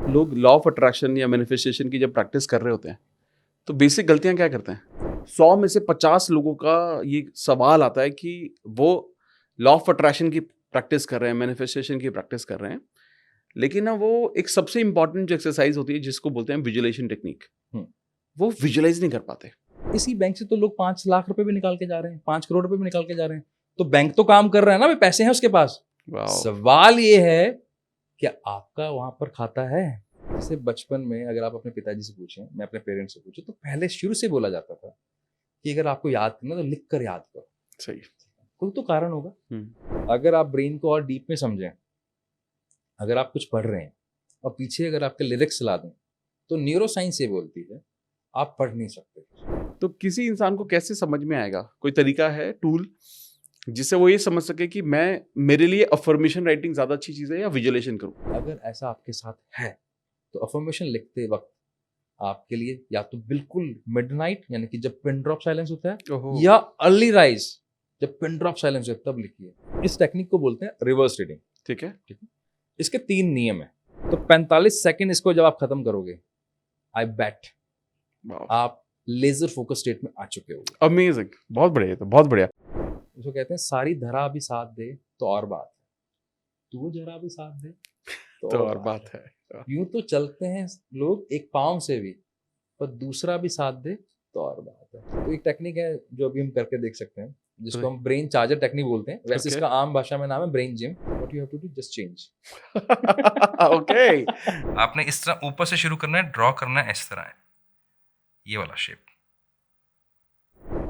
लोग law of attraction या manifestation की जब प्रैक्टिस कर रहे होते हैं तो बेसिक गलतियां क्या करते हैं? 100 में से 50 लोगों का ये सवाल आता है कि वो लॉ ऑफ अट्रैक्शन की प्रैक्टिस कर रहे हैं, मैनिफेस्टेशन की प्रैक्टिस कर रहे हैं, लेकिन ना वो एक सबसे इंपॉर्टेंट जो एक्सरसाइज होती है जिसको बोलते हैं विजुअलाइजेशन टेक्निक, वो विजुअलाइज नहीं कर पाते। इसी बैंक से तो लोग 5 लाख रुपए भी निकाल के जा रहे हैं, 5 करोड़ रुपए भी निकाल के जा रहे हैं। तो बैंक तो काम कर रहा है ना, भाई पैसे हैं उसके पास। सवाल ये है कि आपका वहां पर खाता है। जैसे बचपन में अगर आप अपने पिताजी से पूछें, मैं अपने पेरेंट्स से पूछूं, तो पहले शुरू से बोला जाता था कि अगर आपको याद करना तो लिख कर याद करो। सही। कोई तो कारण होगा। अगर आप ब्रेन को और डीप में समझें, अगर आप कुछ पढ़ रहे हैं और पीछे अगर आपके लिरिक्स ला दें, तो न्यूरो साइंस ये बोलती है आप पढ़ नहीं सकते। तो किसी इंसान को कैसे समझ में आएगा? कोई तरीका है, टूल, जिससे वो ये समझ सके कि मैं, मेरे लिए अफर्मेशन राइटिंग ज्यादा अच्छी चीज है या विजुअलाइजेशन करूं? अगर ऐसा आपके साथ है तो अफर्मेशन लिखते वक्त आपके लिए या तो बिल्कुल मिडनाइट यानी कि जब पिन ड्रॉप साइलेंस होता है, या अर्ली राइज जब पिन ड्रॉप साइलेंस होता है तब लिखिए। इस टेक्निक को बोलते हैं रिवर्स रीडिंग। ठीक है। इसके 3 नियम है। तो 45 सेकंड इसको जब आप खत्म करोगे, आई बेट आप लेजर फोकस स्टेट में आ चुके होगे। अमेजिंग, बहुत बढ़िया, तो बहुत बढ़िया। उसको कहते हैं सारी धरा भी साथ दे तो और बात है, तू जरा भी साथ दे तो और बात है। यूं तो चलते हैं लोग एक पाँव से भी, पर दूसरा भी साथ दे तो और बात है। तो एक टेक्निक है जो अभी हम करके देख सकते हैं, जिसको हम ब्रेन चार्जर टेक्निक बोलते हैं। वैसे इसका आम भाषा में नाम है brain gym. What you have to do, just change. Okay. आपने इस तरह ऊपर से शुरू करना है, ड्रॉ करना है इस तरह है, ये वाला शेप।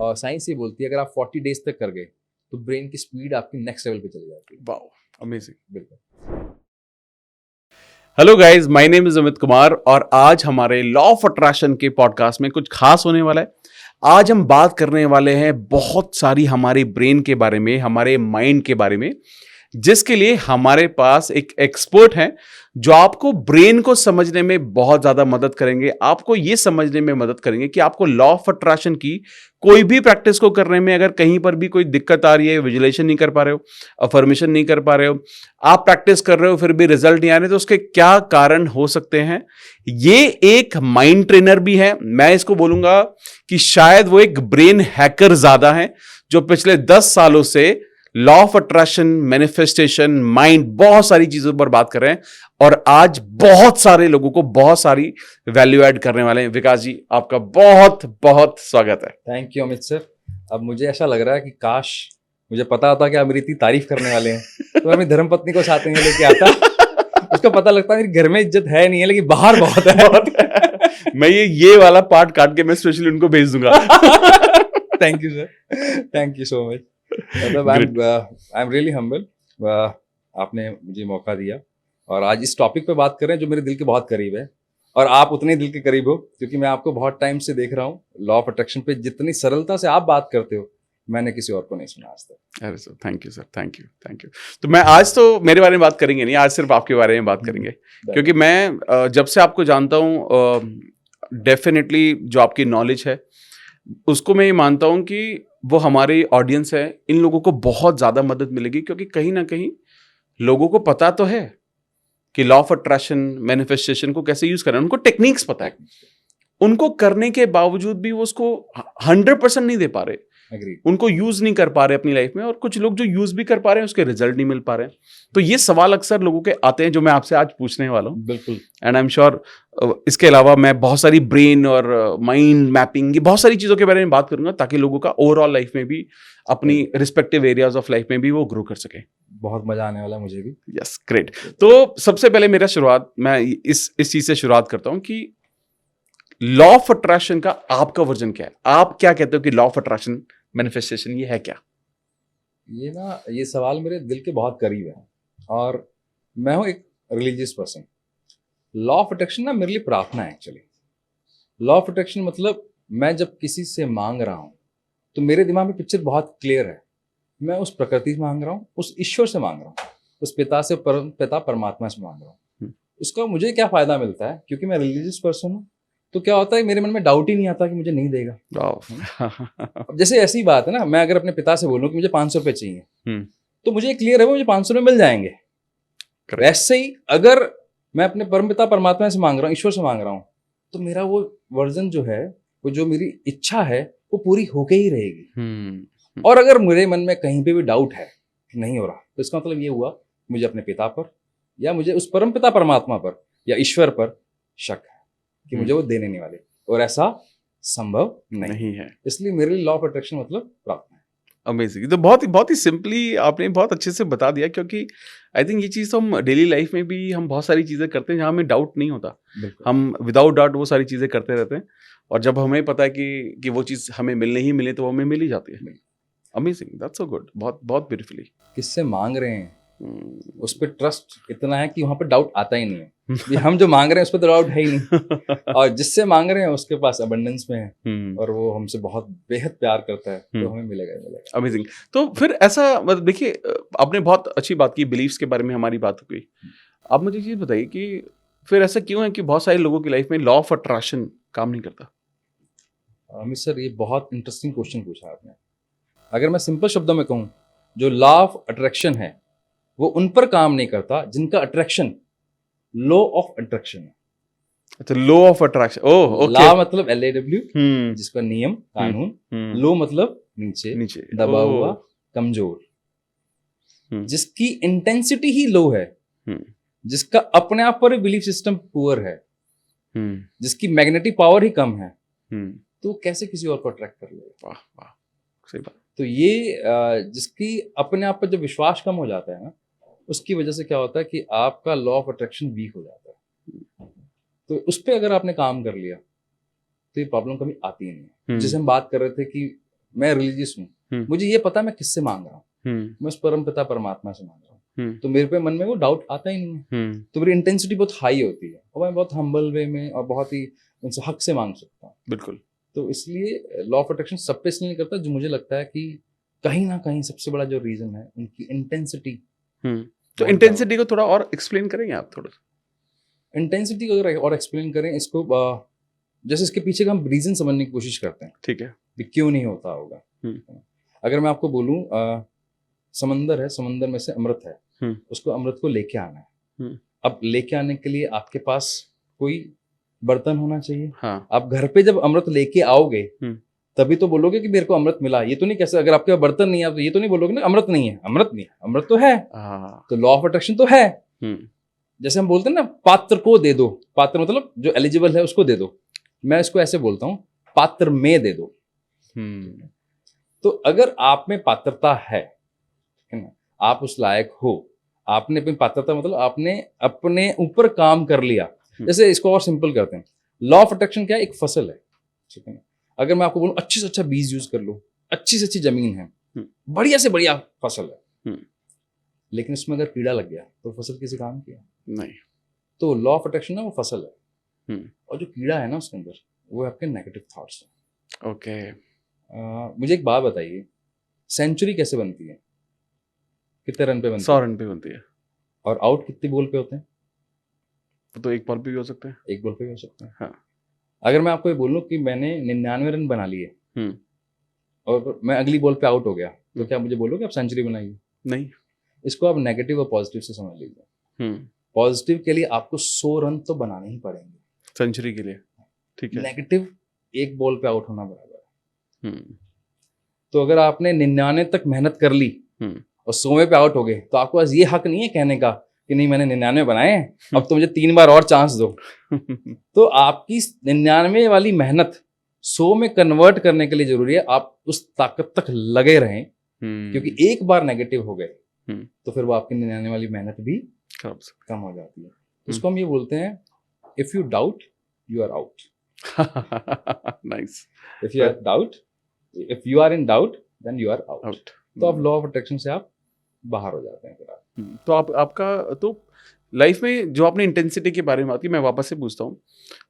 और साइंस ये बोलती है अगर आप 40 डेज तक कर गए तो ब्रेन की स्पीड आपकी नेक्स्ट लेवल पे चली जाती है। Wow, amazing. बिल्कुल। Hello guys, my name is Amit Kumar और आज हमारे लॉ ऑफ अट्रैक्शन के पॉडकास्ट में कुछ खास होने वाला है। आज हम बात करने वाले हैं बहुत सारी हमारे ब्रेन के बारे में, हमारे माइंड के बारे में, जिसके लिए हमारे पास एक एक्सपर्ट हैं जो आपको ब्रेन को समझने में बहुत ज्यादा मदद करेंगे। आपको ये समझने में मदद करेंगे कि आपको लॉ ऑफ अट्रैक्शन की कोई भी प्रैक्टिस को करने में अगर कहीं पर भी कोई दिक्कत आ रही है, विजुअलाइजेशन नहीं कर पा रहे हो, अफर्मेशन नहीं कर पा रहे हो, आप प्रैक्टिस कर रहे हो फिर भी रिजल्ट नहीं आ रहे, तो उसके क्या कारण हो सकते हैं। ये एक माइंड ट्रेनर भी है। मैं इसको बोलूंगा कि शायद वो एक ब्रेन हैकर ज्यादा है, जो पिछले 10 सालों से law of attraction, manifestation, mind, बहुत सारी चीजों पर बात कर रहे हैं और आज बहुत सारे लोगों को बहुत सारी वैल्यू ऐड करने वाले हैं। विकास जी, आपका बहुत बहुत स्वागत है। Thank you Amit sir. अब मुझे ऐसा लग रहा है कि काश मुझे पता होता कि आप मेरी इतनी तारीफ करने वाले हैं, तो मैं अपनी धर्मपत्नी को साथ में लेके आता। उसको पता लगता है मेरे घर में इज्जत है नहीं है, लेकिन बाहर बहुत है। मैं ये वाला पार्ट काट के मैं स्पेशली उनको भेज दूंगा। Thank you sir, thank you so much. मतलब आई एम रियली हम्बल। आपने मुझे मौका दिया और आज इस टॉपिक पे बात कर रहे हैं जो मेरे दिल के बहुत करीब है, और आप उतने दिल के करीब हो क्योंकि मैं आपको बहुत टाइम से देख रहा हूँ। लॉ ऑफ अट्रैक्शन पे जितनी सरलता से आप बात करते हो, मैंने किसी और को नहीं सुना आज तक। अरे sir, thank you sir, thank you, thank you. तो मैं आज तो मेरे बारे में बात करेंगे नहीं, आज सिर्फ आपके बारे में बात करेंगे, क्योंकि मैं जब से आपको जानता हूँ, डेफिनेटली जो आपकी नॉलेज है उसको मैं ये मानता हूँ कि वो हमारी ऑडियंस है, इन लोगों को बहुत ज़्यादा मदद मिलेगी, क्योंकि कहीं ना कहीं लोगों को पता तो है कि लॉ ऑफ अट्रैक्शन, मैनिफेस्टेशन को कैसे यूज़ करना है, उनको टेक्निक्स पता है, उनको करने के बावजूद भी वो उसको 100% नहीं दे पा रहे, उनको यूज नहीं कर पा रहे अपनी लाइफ में, और कुछ लोग जो यूज भी कर पा रहे हैं उसके रिजल्ट नहीं मिल पा रहे हैं। तो ये सवाल अक्सर लोगों के आते हैं जो मैं आपसे आज पूछने वाला हूँ। बिल्कुल। एंड आई एम श्योर इसके अलावा मैं बहुत सारी ब्रेन और माइंड मैपिंग, ये बहुत सारी चीज़ों के बारे में बात करूंगा ताकि लोगों का ओवरऑल लाइफ में भी, अपनी रिस्पेक्टिव एरियाज ऑफ लाइफ में भी वो ग्रो कर सके। बहुत मजा आने वाला है मुझे भी। Yes, great. तो सबसे पहले मेरा शुरुआत, मैं इस चीज से शुरुआत करता हूँ कि लॉ ऑफ अट्रैक्शन का आपका वर्जन क्या है? आप क्या कहते हो कि लॉ ऑफ अट्रैक्शन, मैनिफेस्टेशन ये है क्या? ये सवाल मेरे दिल के बहुत करीब है, और मैं हूं एक religious person. Law of attraction ना मेरे लिए प्रार्थना है एक्चुअली। लॉ ऑफ अट्रैक्शन मतलब मैं जब किसी से मांग रहा हूं तो मेरे दिमाग में पिक्चर बहुत क्लियर है। मैं उस प्रकृति से मांग रहा हूँ, उस ईश्वर से मांग रहा हूँ, उस पिता से पिता परमात्मा से मांग रहा हूँ। उसका मुझे क्या फायदा मिलता है, क्योंकि मैं रिलीजियस पर्सन हूँ, तो क्या होता है मेरे मन में डाउट ही नहीं आता कि मुझे नहीं देगा। अब जैसे ऐसी बात है ना, मैं अगर अपने पिता से बोलूं कि मुझे 500 रुपए चाहिए, तो मुझे क्लियर है वो मुझे 500 रुपए मिल जाएंगे। वैसे ही अगर मैं अपने परमपिता परमात्मा से मांग रहा हूँ, ईश्वर से मांग रहा हूँ, तो मेरा वो वर्जन जो है, वो जो मेरी इच्छा है वो पूरी होके ही रहेगी। और अगर मेरे मन में कहीं पे भी डाउट है कि नहीं हो रहा, तो इसका मतलब ये हुआ मुझे अपने पिता पर या मुझे उस परमपिता परमात्मा पर या ईश्वर पर शक है कि मुझे वो देने नहीं वाले, और ऐसा संभव नहीं है। इसलिए मेरे लिए लॉ ऑफ अट्रैक्शन मतलब प्रार्थना है। अमेजिंग। तो बहुत ही सिंपली आपने बहुत अच्छे से बता दिया, क्योंकि आई थिंक ये चीज़ तो हम डेली लाइफ में भी हम बहुत सारी चीज़ें करते हैं जहाँ हमें डाउट नहीं होता, हम विदाउट डाउट वो सारी चीज़ें करते रहते हैं, और जब हमें पता है कि वो चीज़ हमें मिलने ही मिले तो वो हमें मिल ही जाती है। अमेजिंग, दैट्स सो गुड, बहुत बहुत ब्यूटीफुली। किससे मांग रहे हैं उस पर ट्रस्ट इतना है कि वहां पर डाउट आता ही नहीं है। हम जो मांग रहे हैं उस पर तो डाउट है ही नहीं, और जिससे मांग रहे हैं उसके पास अबंडेंस में है और वो हमसे बहुत बेहद प्यार करता है, तो हमें मिलेगा ही मिलेगा। अमेजिंग। तो फिर ऐसा मतलब देखिए, आपने बहुत अच्छी बात की, बिलीव्स के बारे में हमारी बात हो गई। आप मुझे चीज़ बताइए कि फिर ऐसा क्यों है कि बहुत सारे लोगों की लाइफ में लॉ ऑफ अट्रैक्शन काम नहीं करता? अमित सर, ये बहुत इंटरेस्टिंग क्वेश्चन पूछा आपने। अगर मैं सिंपल शब्दों में कहूँ, जो लॉ ऑफ अट्रैक्शन है वो उन पर काम नहीं करता जिनका अट्रैक्शन लॉ ऑफ अट्रैक्शन है। अच्छा, law of attraction, oh okay. Law मतलब LAW, जिसका नियम कानून, लो मतलब नीचे नीचे दबा हुआ, कमजोर, जिसकी इंटेंसिटी ही लो है, जिसका अपने आप पर बिलीफ सिस्टम पुअर है, जिसकी मैग्नेटिक पावर ही कम है, तो कैसे किसी और को अट्रैक्ट कर लेगा? वाह वाह, सही बात। तो ये जिसकी अपने आप पर जब विश्वास कम हो जाता है ना, उसकी वजह से क्या होता है कि आपका लॉ ऑफ अट्रैक्शन वीक हो जाता है। तो उस पर अगर आपने काम कर लिया तो ये प्रॉब्लम कभी आती ही नहीं है। जैसे हम बात कर रहे थे कि मैं रिलीजियस हूँ, मुझे ये पता है मैं किससे मांग रहा हूँ, मैं उस परमपिता परमात्मा से मांग रहा हूँ, तो मेरे पे मन में वो डाउट आता ही नहीं है। तो मेरी इंटेंसिटी बहुत हाई होती है और मैं बहुत हम्बल वे में और बहुत ही उनसे हक से मांग सकता हूँ। बिल्कुल। तो इसलिए लॉ ऑफ अट्रैक्शन सब पे इसलिए नहीं करता, जो मुझे लगता है कि कहीं ना कहीं सबसे बड़ा जो रीजन है उनकी इंटेंसिटी। तो इंटेंसिटी को थोड़ा और एक्सप्लेन करेंगे आप? थोड़ा इंटेंसिटी को अगर और एक्सप्लेन करें इसको, जैसे इसके पीछे का हम रीजन समझने की कोशिश करते हैं, ठीक है, कि क्यों नहीं होता होगा। अगर मैं आपको बोलूं समंदर है, समंदर में से अमृत है, उसको अमृत को लेके आना है। अब लेके आने के लिए आपके पास कोई बर्तन होना चाहिए। हाँ। आप घर पे जब अमृत लेके आओगे तभी तो बोलोगे कि मेरे को अमृत मिला। ये तो नहीं कैसे, अगर आपके पास बर्तन नहीं है तो ये तो नहीं बोलोगे ना अमृत नहीं है, अमृत नहीं है, अमृत तो है। तो लॉ ऑफ अट्रैक्शन तो है। जैसे हम बोलते हैं ना, पात्र को दे दो, पात्र मतलब जो एलिजिबल है उसको दे दो, मैं इसको ऐसे बोलता हूं, पात्र में दे दो। तो अगर आप में पात्रता है ना, आप उस लायक हो, आपने अपनी पात्रता मतलब आपने अपने ऊपर काम कर लिया। जैसे इसको और सिंपल करते हैं, लॉ ऑफ अट्रैक्शन क्या है? एक फसल है, ठीक है ना। अगर मैं आपको बोलूं अच्छे से अच्छा बीज यूज कर लो, अच्छी से अच्छी जमीन है, बढ़िया से बढ़िया फसल है, लेकिन उसमें अगर कीड़ा लग गया तो फसल किसी काम की है नहीं। तो लॉ ऑफ अट्रैक्शन ना वो फसल है, और जो कीड़ा है ना उसके अंदर वो आपके नेगेटिव थॉट्स हैं। ओके। मुझे एक बात बताइए, सेंचुरी कैसे बनती है? कितने रन पे बनती है? 100 रन पे बनती है। और आउट कितने बॉल पे होते हैं? तो एक बॉल पे भी हो सकते हैं। एक बॉल पे भी हो सकते हैं। हाँ। अगर मैं आपको ये बोलूं कि मैंने 99 रन बना लिए और मैं अगली बॉल पे आउट हो गया, तो क्या मुझे बोलोगे आप सेंचुरी बनाई? नहीं। इसको आप नेगेटिव और पॉजिटिव से समझ लीजिए। पॉजिटिव के लिए आपको 100 रन तो बनाने ही पड़ेंगे सेंचुरी के लिए, ठीक है। नेगेटिव एक बॉल पे आउट होना बराबर है। तो अगर आपने 99 तक मेहनत कर ली और 100वें पे आउट हो गए, तो आपको पास ये हक नहीं है कहने का कि नहीं मैंने 99 बनाए, अब तो मुझे 3 बार और चांस दो। तो आपकी 99 वाली मेहनत 100 में कन्वर्ट करने के लिए जरूरी है आप उस ताकत तक लगे रहें, क्योंकि एक बार नेगेटिव हो गए तो फिर वो आपकी 99 वाली मेहनत भी कम हो जाती है। तो उसको हम ये बोलते हैं, if you doubt you are out. Nice. If you are doubt, if you are in doubt then you are out. तो आप लॉ ऑफ अट्रैक्शन से आप बाहर हो जाते हैं फिर आप। तो आपका तो लाइफ में जो आपने इंटेंसिटी के बारे में बात की, मैं वापस से पूछता हूँ,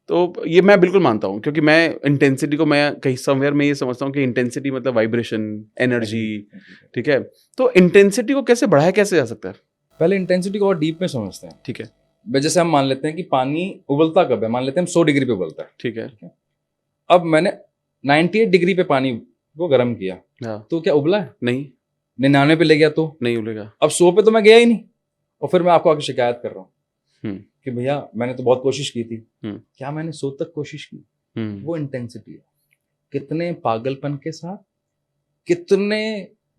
तो ये मैं बिल्कुल मानता हूँ, क्योंकि मैं इंटेंसिटी को मैं कहीं समवेयर में ये समझता हूँ कि इंटेंसिटी मतलब वाइब्रेशन, एनर्जी, ठीक है। तो इंटेंसिटी को कैसे बढ़ाया कैसे जा सकता है? पहले इंटेंसिटी को और डीप में समझते हैं, ठीक है। जैसे हम मान लेते हैं कि पानी उबलता कब है, मान लेते हैं हम 100 डिग्री पे उबलता है, ठीक है। अब मैंने 98 डिग्री पे पानी को गर्म किया, तो क्या उबला है? नहीं। 99 पे ले गया तो नहीं उबलेगा। अब 100 पे तो मैं गया ही नहीं, और फिर मैं आपको आके शिकायत कर रहा हूँ कि भैया मैंने तो बहुत कोशिश की थी, क्या मैंने 100 तक कोशिश की? वो इंटेंसिटी है। कितने पागलपन के साथ, कितने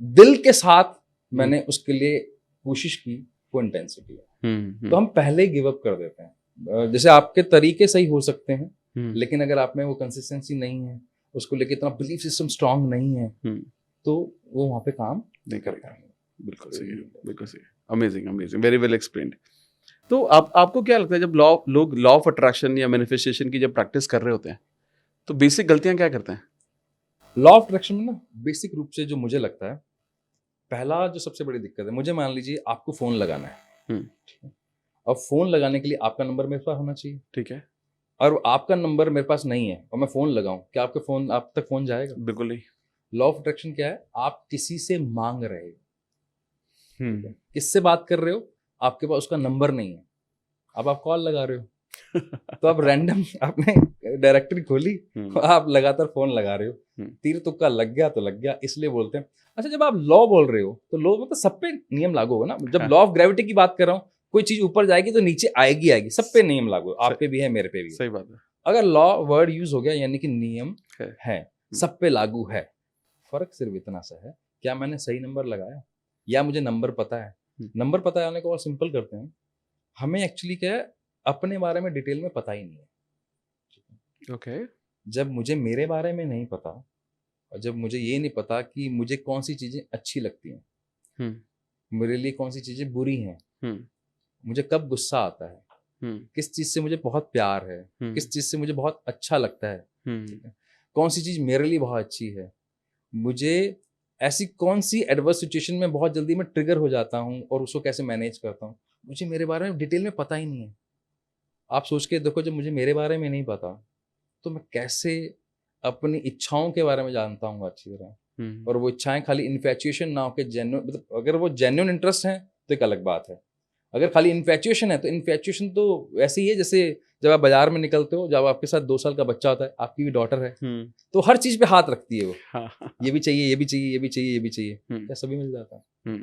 दिल के साथ मैंने उसके लिए कोशिश की, वो इंटेंसिटी है। तो हम पहले ही गिव अप कर देते हैं। जैसे आपके तरीके सही हो सकते हैं, लेकिन अगर आप में वो कंसिस्टेंसी नहीं है, उसको लेके इतना बिलीफ सिस्टम स्ट्रांग नहीं है, तो वो वहाँ पे काम नहीं कर पाएंगे। बिल्कुल सही है, बिल्कुल सही है। Amazing, amazing, very well explained. तो आपको क्या लगता है जब लोग लॉ ऑफ अट्रैक्शन या मैनिफेस्टेशन की जब प्रैक्टिस कर रहे होते हैं तो बेसिक गलतियां क्या करते हैं? लॉ ऑफ अट्रैक्शन में ना बेसिक रूप से जो मुझे लगता है, पहला जो सबसे बड़ी दिक्कत है, मुझे मान लीजिए आपको फोन लगाना है, अब फोन लगाने के लिए आपका नंबर मेरे पास होना चाहिए, ठीक है, और आपका नंबर मेरे पास नहीं है और मैं फोन लगाऊं, क्या आप तक फोन जाएगा? बिल्कुल नहीं। लॉ ऑफ अट्रैक्शन क्या है? आप किसी से मांग रहे हो, किससे बात कर रहे हो, आपके पास उसका नंबर नहीं है, अब आप कॉल लगा रहे हो तो आप रैंडम आपने डायरेक्टरी खोली, आप लगातार फोन लगा रहे हो, तीर तुक्का लग गया तो लग गया, इसलिए बोलते हैं। अच्छा, जब आप लॉ बोल रहे हो तो लॉ मतलब सब पे नियम लागू होगा ना। जब लॉ ऑफ ग्रेविटी की बात कर रहा हूँ, कोई चीज ऊपर जाएगी तो नीचे आएगी, सब पे नियम लागू, आप पे भी है, मेरे पे भी। सही बात है। अगर लॉ वर्ड यूज हो गया यानी कि नियम है, सब पे लागू है। फर्क सिर्फ इतना सा है, क्या मैंने सही नंबर लगाया या मुझे नंबर पता है। नंबर पता है को और सिंपल करते हैं, हमें एक्चुअली क्या है, अपने बारे में डिटेल में पता ही नहीं है। ओके। जब मुझे मेरे बारे में नहीं पता, और जब मुझे ये नहीं पता कि मुझे कौन सी चीजें अच्छी लगती हैं, मेरे लिए कौन सी चीजें बुरी हैं, मुझे कब गुस्सा आता है, किस चीज से मुझे बहुत प्यार है, किस चीज से मुझे बहुत अच्छा लगता है, कौन सी चीज मेरे लिए बहुत अच्छी है, मुझे ऐसी कौन सी एडवर्स सिचुएशन में बहुत जल्दी मैं ट्रिगर हो जाता हूँ और उसको कैसे मैनेज करता हूँ, मुझे मेरे बारे में डिटेल में पता ही नहीं है। आप सोच के देखो, जब मुझे मेरे बारे में नहीं पता तो मैं कैसे अपनी इच्छाओं के बारे में जानता हूँ अच्छी तरह। और वो इच्छाएं खाली इन्फैचुएशन ना होकर जेन्युइन, मतलब अगर वो जेन्युइन इंटरेस्ट है तो एक अलग बात है। अगर खाली इन्फैचुएशन है तो इन्फैचुएशन तो ऐसी ही है जैसे जब आप बाजार में निकलते हो, जब आपके साथ 2 साल का बच्चा होता है, आपकी भी डॉटर है, तो हर चीज पे हाथ रखती है वो, ये भी चाहिए, ये भी चाहिए, ये भी चाहिए, ये भी चाहिए, क्या सभी मिल जाता है?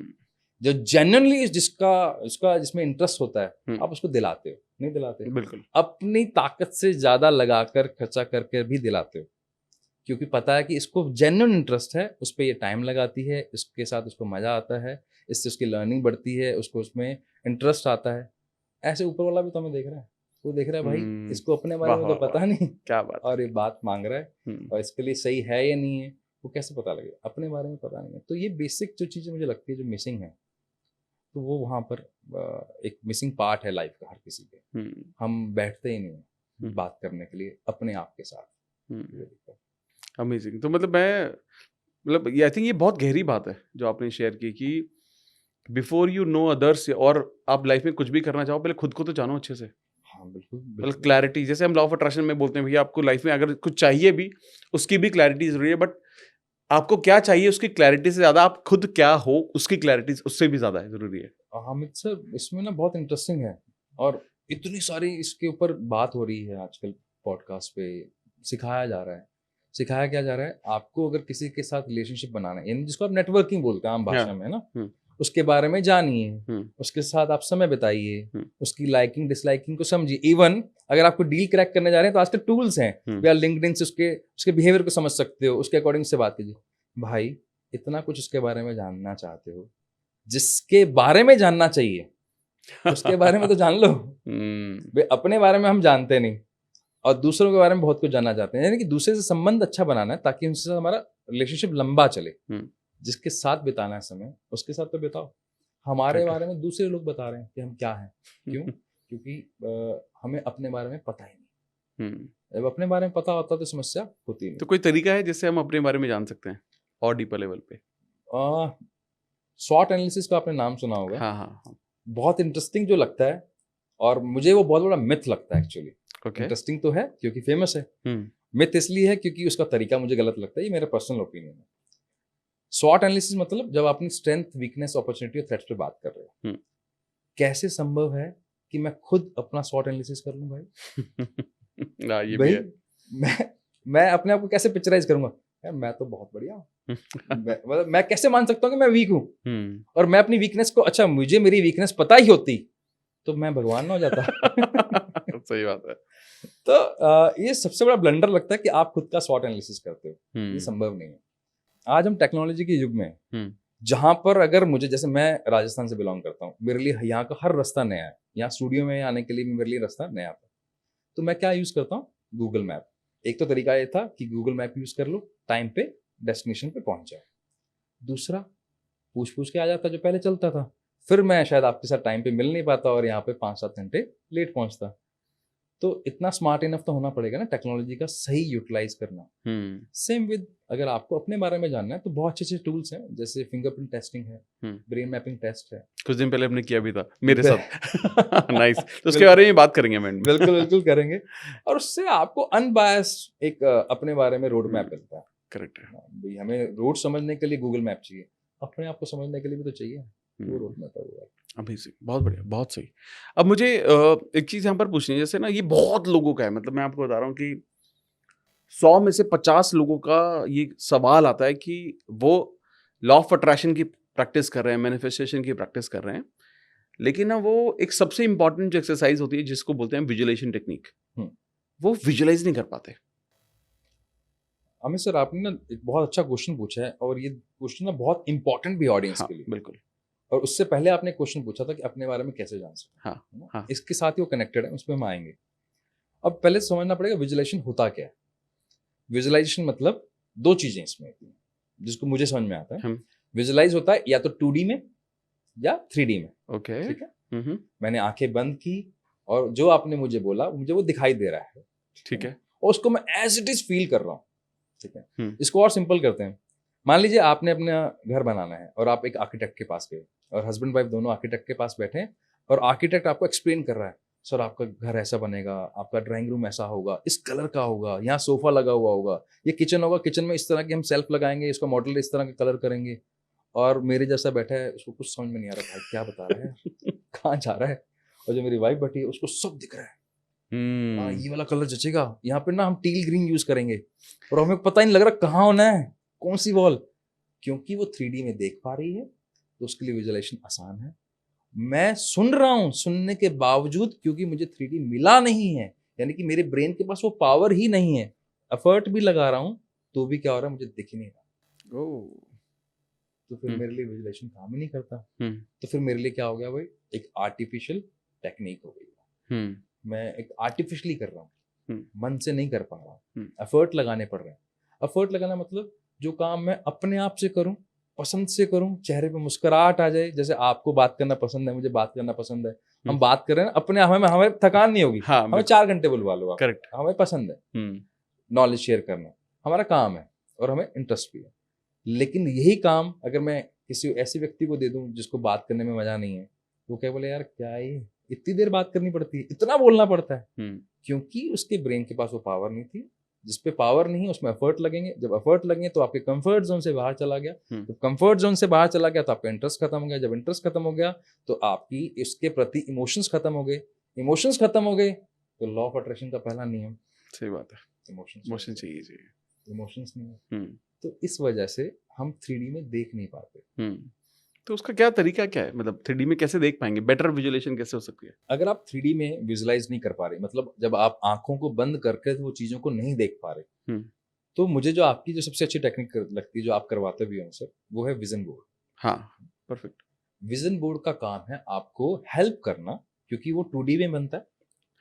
जो जेन्युइनली जिसमें इंटरेस्ट होता है, आप उसको दिलाते हो, नहीं दिलाते? बिल्कुल। अपनी ताकत से ज्यादा लगाकर खर्चा करके भी दिलाते हो, क्योंकि पता है कि इसको जेन्युइन इंटरेस्ट है, उस पर ये टाइम लगाती है, इसके साथ उसको मजा आता है, इससे उसकी लर्निंग बढ़ती है, उसको उसमें इंटरेस्ट आता है। ऐसे ऊपर वाला भी तो हमें देख रहा है, वो देख रहा है भाई इसको अपने बारे में तो पता नहीं, क्या बात, और ये बात मांग रहा है, और इसके लिए सही है या नहीं है वो कैसे पता लगेगा? अपने बारे में पता नहीं है। तो ये बेसिक जो चीजें मुझे लगती है जो मिसिंग है, तो वो वहाँ पर एक मिसिंग पार्ट है लाइफ का हर किसी के। हम बैठते ही नहीं बात करने के लिए अपने आप के साथ। अमेजिंग। तो मतलब ये आई थिंक ये बहुत गहरी बात है जो आपने शेयर की कि बिफोर यू नो अदर्स, और आप लाइफ में कुछ भी करना चाहो पहले खुद को तो जानो अच्छे से। हाँ बिल्कुल, मतलब क्लैरिटी, जैसे हम लॉ ऑफ अट्रैक्शन में बोलते हैं भैया आपको लाइफ में अगर कुछ चाहिए भी, उसकी भी क्लैरिटी जरूरी है, बट आपको क्या चाहिए उसकी क्लैरिटी से ज्यादा आप खुद क्या हो उसकी क्लैरिटी उससे भी ज्यादा है जरूरी है। हामिद सर, इसमें ना बहुत इंटरेस्टिंग है, और इतनी सारी इसके ऊपर बात हो रही है आजकल पॉडकास्ट पे, सिखाया जा रहा है। सिखाया क्या जा रहा है? आपको अगर किसी के साथ रिलेशनशिप बनाना है, यानी जिसको आप नेटवर्किंग बोलते हैं आम भाषा में ना, उसके बारे में जानिए, उसके साथ आप समय बिताइए, उसकी लाइकिंग डिसलाइकिंग को समझिए। इवन अगर आपको डील क्रैक करने जा रहे हैं तो आजकल टूल्स हैं, या लिंक्डइन से उसके बिहेवियर को समझ सकते हो, उसके अकॉर्डिंग से बात कीजिए। भाई इतना कुछ उसके बारे में जानना चाहते हो, जिसके बारे में जानना चाहिए उसके बारे में तो जान लो। अपने बारे में हम जानते नहीं और दूसरों के बारे में बहुत कुछ जानना चाहते हैं, यानी कि दूसरे से संबंध अच्छा बनाना है ताकि उनसे हमारा रिलेशनशिप लंबा चले। जिसके साथ बिताना है समय, उसके साथ तो बिताओ। हमारे बारे में दूसरे लोग बता रहे हैं कि हम क्या हैं, क्यों? क्योंकि हमें अपने बारे में पता ही नहीं। जब अपने बारे में पता होता तो समस्या होती नहीं। तो कोई तरीका है जिससे हम अपने बारे में जान सकते हैं और डीपर लेवल पे? शॉर्ट एनालिसिस का आपने नाम सुना होगा। हाँ। बहुत इंटरेस्टिंग जो लगता है, और मुझे वो बहुत बड़ा मिथ लगता है एक्चुअली। इंटरेस्टिंग तो है क्योंकि फेमस है, मिथ इसलिए है क्योंकि उसका तरीका मुझे गलत लगता है, ये मेरा पर्सनल ओपिनियन है। शॉर्ट एनालिसिस मतलब जब आप अपनी स्ट्रेंथ, वीकनेस, अपॉर्चुनिटी और थ्रेट्स पे बात कर रहे हो, कैसे संभव है कि मैं खुद अपना शॉर्ट एनालिसिस कर लूं भाई? ये भाई भी है। मैं अपने आप को कैसे पिक्चराइज करूंगा? यार मैं तो बहुत बढ़िया हूँ। मैं कैसे मान सकता हूँ कि मैं वीक हूँ? और मैं अपनी वीकनेस को, अच्छा मुझे मेरी वीकनेस पता ही होती तो मैं भगवान ना हो जाता। सही बात है। तो ये सबसे बड़ा ब्लंडर लगता है कि आप खुद का स्वॉट एनालिसिस करते हो। ये हम्म संभव नहीं है। आज हम टेक्नोलॉजी के युग में हैं, हम्म जहां पर अगर मुझे, जैसे मैं राजस्थान से बिलोंग करता हूँ, मेरे लिए यहाँ का हर रास्ता नया है। यहाँ स्टूडियो में आने के लिए भी मेरे लिए रास्ता नया था। तो मैं क्या यूज करता हूँ? Google map. एक तो तरीका ये था कि गूगल मैप यूज कर लो, टाइम पे डेस्टिनेशन पे पहुंच जाओ। दूसरा, पूछ पूछ के आ जाता जो पहले चलता था। फिर मैं शायद आपके साथ टाइम पे मिल नहीं पाता और यहाँ पे 5-7 घंटे लेट पहुंचता। तो इतना स्मार्ट इनफ तो होना पड़ेगा ना टेक्नोलॉजी का सही यूटिलाइज करना। सेम विद, अगर आपको अपने बारे में जानना है तो बहुत अच्छे अच्छे टूल्स हैं, जैसे फिंगरप्रिंट टेस्टिंग है, ब्रेन मैपिंग टेस्ट है। कुछ दिन पहले हमने किया भी था मेरे साथ। नाइस। तो उसके बारे में बात करेंगे मैम। बिल्कुल बिल्कुल करेंगे। और उससे आपको अनबायस्ड एक अपने बारे में रोड मैप मिलता है। करेक्ट है। भाई हमें रोड समझने के लिए गूगल मैप चाहिए, अपने आप को समझने के लिए भी तो चाहिए, वो रोड मैप है वो। अमेजिंग, बहुत बढ़िया, बहुत सही। अब मुझे एक चीज़ यहाँ पर पूछनी है, जैसे ना ये बहुत लोगों का है, मतलब मैं आपको बता रहा हूँ कि 100 में से 50 लोगों का ये सवाल आता है कि वो लॉ ऑफ अट्रैक्शन की प्रैक्टिस कर रहे हैं, मैनिफेस्टेशन की प्रैक्टिस कर रहे हैं, लेकिन ना वो एक सबसे इंपॉर्टेंट जो एक्सरसाइज होती है जिसको बोलते हैं विजुअलाइजेशन टेक्निक, वो विजुअलाइज नहीं कर पाते। अमित सर, आपने ना एक बहुत अच्छा क्वेश्चन पूछा है, और ये क्वेश्चन ना बहुत इंपॉर्टेंट भी ऑडियंस हाँ, के लिए। बिल्कुल। और उससे पहले आपने क्वेश्चन पूछा था कि अपने बारे में कैसे जान सकते हैं, हाँ, है ना? हाँ। इसके साथ ही वो कनेक्टेड है, उस पर हम आएंगे। अब पहले समझना पड़ेगा विजुअलाइजेशन होता क्या है। विजुअलाइजेशन मतलब दो चीजें इसमें होती हैं, जिसको मुझे समझ में आता है। विजुअलाइज होता है या तो 2D में या 3D में। ओके। ठीक है। मैंने आंखें बंद की और जो आपने मुझे बोला मुझे वो दिखाई दे रहा है। ठीक है। और उसको मैं एज इट इज फील कर रहा हूँ। ठीक है। हम्म। इसको और सिंपल करते हैं। मान लीजिए आपने अपना घर बनाना है और आप एक आर्किटेक्ट के पास गए, और हस्बैंड वाइफ दोनों आर्किटेक्ट के पास बैठे हैं, और आर्किटेक्ट आपको एक्सप्लेन कर रहा है, सर आपका घर ऐसा बनेगा, आपका ड्राइंग रूम ऐसा होगा, इस कलर का होगा, यहाँ सोफा लगा हुआ होगा, ये किचन होगा, किचन में इस तरह के हम सेल्फ लगाएंगे, इसका मॉडल इस तरह का कलर करेंगे। और मेरे जैसा बैठा है, उसको कुछ समझ में नहीं आ रहा, भाई क्या बता रहा है, कहाँ जा रहा है। और जो मेरी वाइफ बैठी है उसको सब दिख रहा है। हाँ, ये वाला कलर जचेगा, यहाँ पे ना हम टील ग्रीन यूज करेंगे, और हमें पता ही नहीं लग रहा कहाँ होना है, कौन सी वॉल, क्योंकि वो 3D में देख पा रही है, तो उसके लिए विजुअलाइजेशन आसान है। मैं सुन रहा हूं, सुनने के बावजूद, क्योंकि मुझे 3D मिला नहीं है, यानी कि मेरे ब्रेन के पास वो पावर ही नहीं है, एफर्ट भी लगा रहा हूं तो भी क्या हो रहा है, मुझे दिख ही नहीं रहा। तो फिर मेरे लिए विजुअलाइजेशन काम ही नहीं करता। तो फिर मेरे लिए क्या हो गया भाई, एक आर्टिफिशियल टेक्निक हो गई। मैं एक आर्टिफिशियली कर रहा हूँ, मन से नहीं कर पा रहा हूँ, एफर्ट लगाने पड़ रहे हैं। एफर्ट लगाना मतलब जो काम मैं अपने आप से करूं, पसंद से करूं, चेहरे पे मुस्कुराहट आ जाए, जैसे आपको बात करना पसंद है, मुझे बात करना पसंद है, हम बात कर रहे हैं अपने आप, हमें थकान नहीं होगी। हाँ, हमें 4 घंटे बुलवा लो आप, करेक्ट। हमें पसंद है, नॉलेज शेयर करना हमारा काम है और हमें इंटरेस्ट भी है। लेकिन यही काम अगर मैं किसी ऐसे व्यक्ति को दे दूं जिसको बात करने में मजा नहीं है, वो क्या बोले, यार क्या ये इतनी देर बात करनी पड़ती है, इतना बोलना पड़ता है, क्योंकि उसके ब्रेन के पास वो पावर नहीं थी। जिस पे पावर नहीं है उसमें एफर्ट लगेंगे, जब एफर्ट लगेंगे तो आपके कंफर्ट जोन से बाहर चला गया, जब कंफर्ट जोन से बाहर चला गया तो आपका इंटरेस्ट खत्म हो गया, जब इंटरेस्ट खत्म हो गया तो आपकी इसके प्रति इमोशंस खत्म हो गए, इमोशंस खत्म हो गए तो लॉ ऑफ अट्रैक्शन का पहला नियम, सही बात है, इमोशन चाहिए। इमोशंस नहीं है, तो इस वजह से हम 3D में देख नहीं पाते। तो उसका क्या तरीका क्या है, मतलब 3D में कैसे देख पाएंगे, बेटर विजुअलाइजेशन कैसे हो सकती है? अगर आप 3D में विजुअलाइज नहीं कर पा रहे, मतलब जब आप आंखों को बंद करके वो चीजों को नहीं देख पा रहे, तो मुझे जो आपकी जो सबसे अच्छी टेक्निक लगती है, जो आप करवाते भी हो सर, वो है विजन बोर्ड। हाँ, परफेक्ट। विजन बोर्ड का काम है आपको हेल्प करना, क्योंकि वो 2D में बनता है।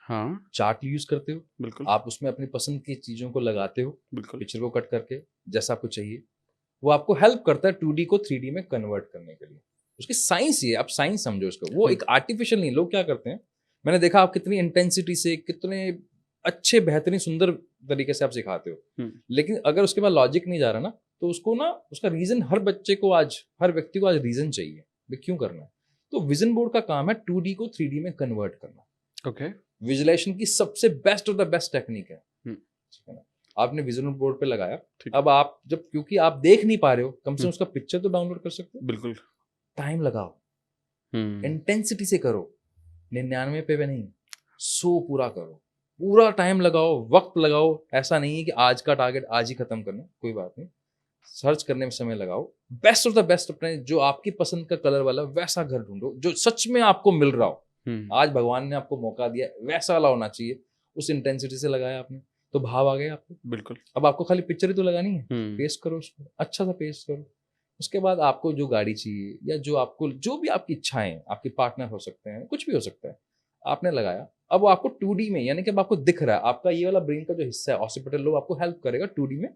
हाँ, चार्ट यूज करते हो, बिल्कुल। आप उसमें अपनी पसंद की चीजों को लगाते हो, बिल्कुल। पिक्चर को कट करके जैसा आपको चाहिए, वो आपको हेल्प करता है 2D को 3D में कन्वर्ट करने के लिए। उसकी साइंस ये, आप साइंस समझो उसको, वो एक आर्टिफिशियल नहीं। लोग क्या करते हैं, मैंने देखा आप कितनी इंटेंसिटी से, कितने अच्छे बेहतरीन सुंदर तरीके से आप सिखाते हो, लेकिन अगर उसके बाद लॉजिक नहीं जा रहा ना, तो उसको ना, उसका रीजन हर बच्चे को आज, हर व्यक्ति को आज रीजन चाहिए भाई क्यों करना है। तो विजन बोर्ड का काम है 2D को 3D में कन्वर्ट करना। ओके। विजुअलाइजेशन की सबसे best of the best technique है। ठीक है ना, आपने विजन बोर्ड पे लगाया, अब आप जब, क्योंकि आप देख नहीं पा रहे हो, कम से कम उसका पिक्चर तो डाउनलोड कर सकते हो। बिल्कुल। टाइम लगाओ, इंटेंसिटी से करो, 99 पे नहीं, 100 पूरा करो, पूरा टाइम लगाओ, वक्त लगाओ। ऐसा नहीं है कि आज का टारगेट आज ही खत्म करना, कोई बात नहीं, सर्च करने में समय लगाओ, बेस्ट ऑफ द बेस्ट अपने जो आपकी पसंद का कलर वाला वैसा घर ढूंढो जो सच में आपको मिल रहा हो। आज भगवान ने आपको मौका दिया, वैसा वाला होना चाहिए, उस इंटेंसिटी से लगाया आपने तो भाव आ गए आपको। बिल्कुल। अब आपको खाली पिक्चर ही तो लगानी है, पेश करो उसको, अच्छा सा पेश करो। उसके बाद आपको जो गाड़ी चाहिए या जो आपको जो भी आपकी इच्छाएं, आपके पार्टनर हो सकते हैं, कुछ भी हो सकता है, आपने लगाया। अब वो आपको 2D में, यानी कि अब आपको दिख रहा है, आपका ये वाला ब्रेन का जो हिस्सा है ऑसिपिटल लोब आपको हेल्प करेगा 2D में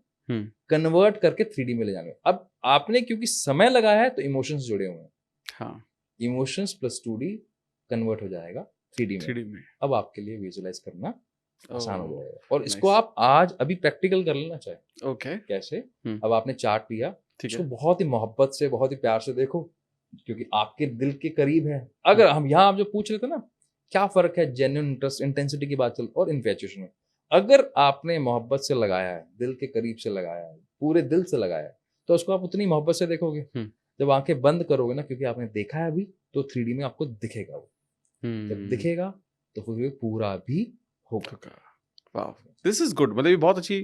कन्वर्ट करके 3D में ले जाने में। अब आपने क्योंकि समय लगाया है तो इमोशंस जुड़े हुए हैं। हाँ, इमोशंस प्लस 2D कन्वर्ट हो जाएगा 3D में। अब आपके लिए विजुअलाइज करना आसान हो जाएगा। और इसको आप आज अभी प्रैक्टिकल कर लेना चाहे। ओके। कैसे? अब आपने चार्ट लिया, ठीक इसको है। बहुत ही मोहब्बत से, बहुत ही प्यार से देखो, क्योंकि आपके दिल के करीब है। अगर हम यहाँ आप जो पूछ रहे थे ना, क्या फर्क है जेन्युइन इंटरेस्ट, इंटेंसिटी की बात चल और इन्फैचुएशन में, अगर आपने मोहब्बत से लगाया है, दिल के करीब से लगाया है, पूरे दिल से लगाया है, तो उसको आप उतनी मोहब्बत से देखोगे। जब आंखें बंद करोगे ना, क्योंकि आपने देखा है अभी, तो 3D में आपको दिखेगा वो। जब दिखेगा तो फिर पूरा भी होगा। वाह, दिस इज गुड। मतलब ये बहुत अच्छी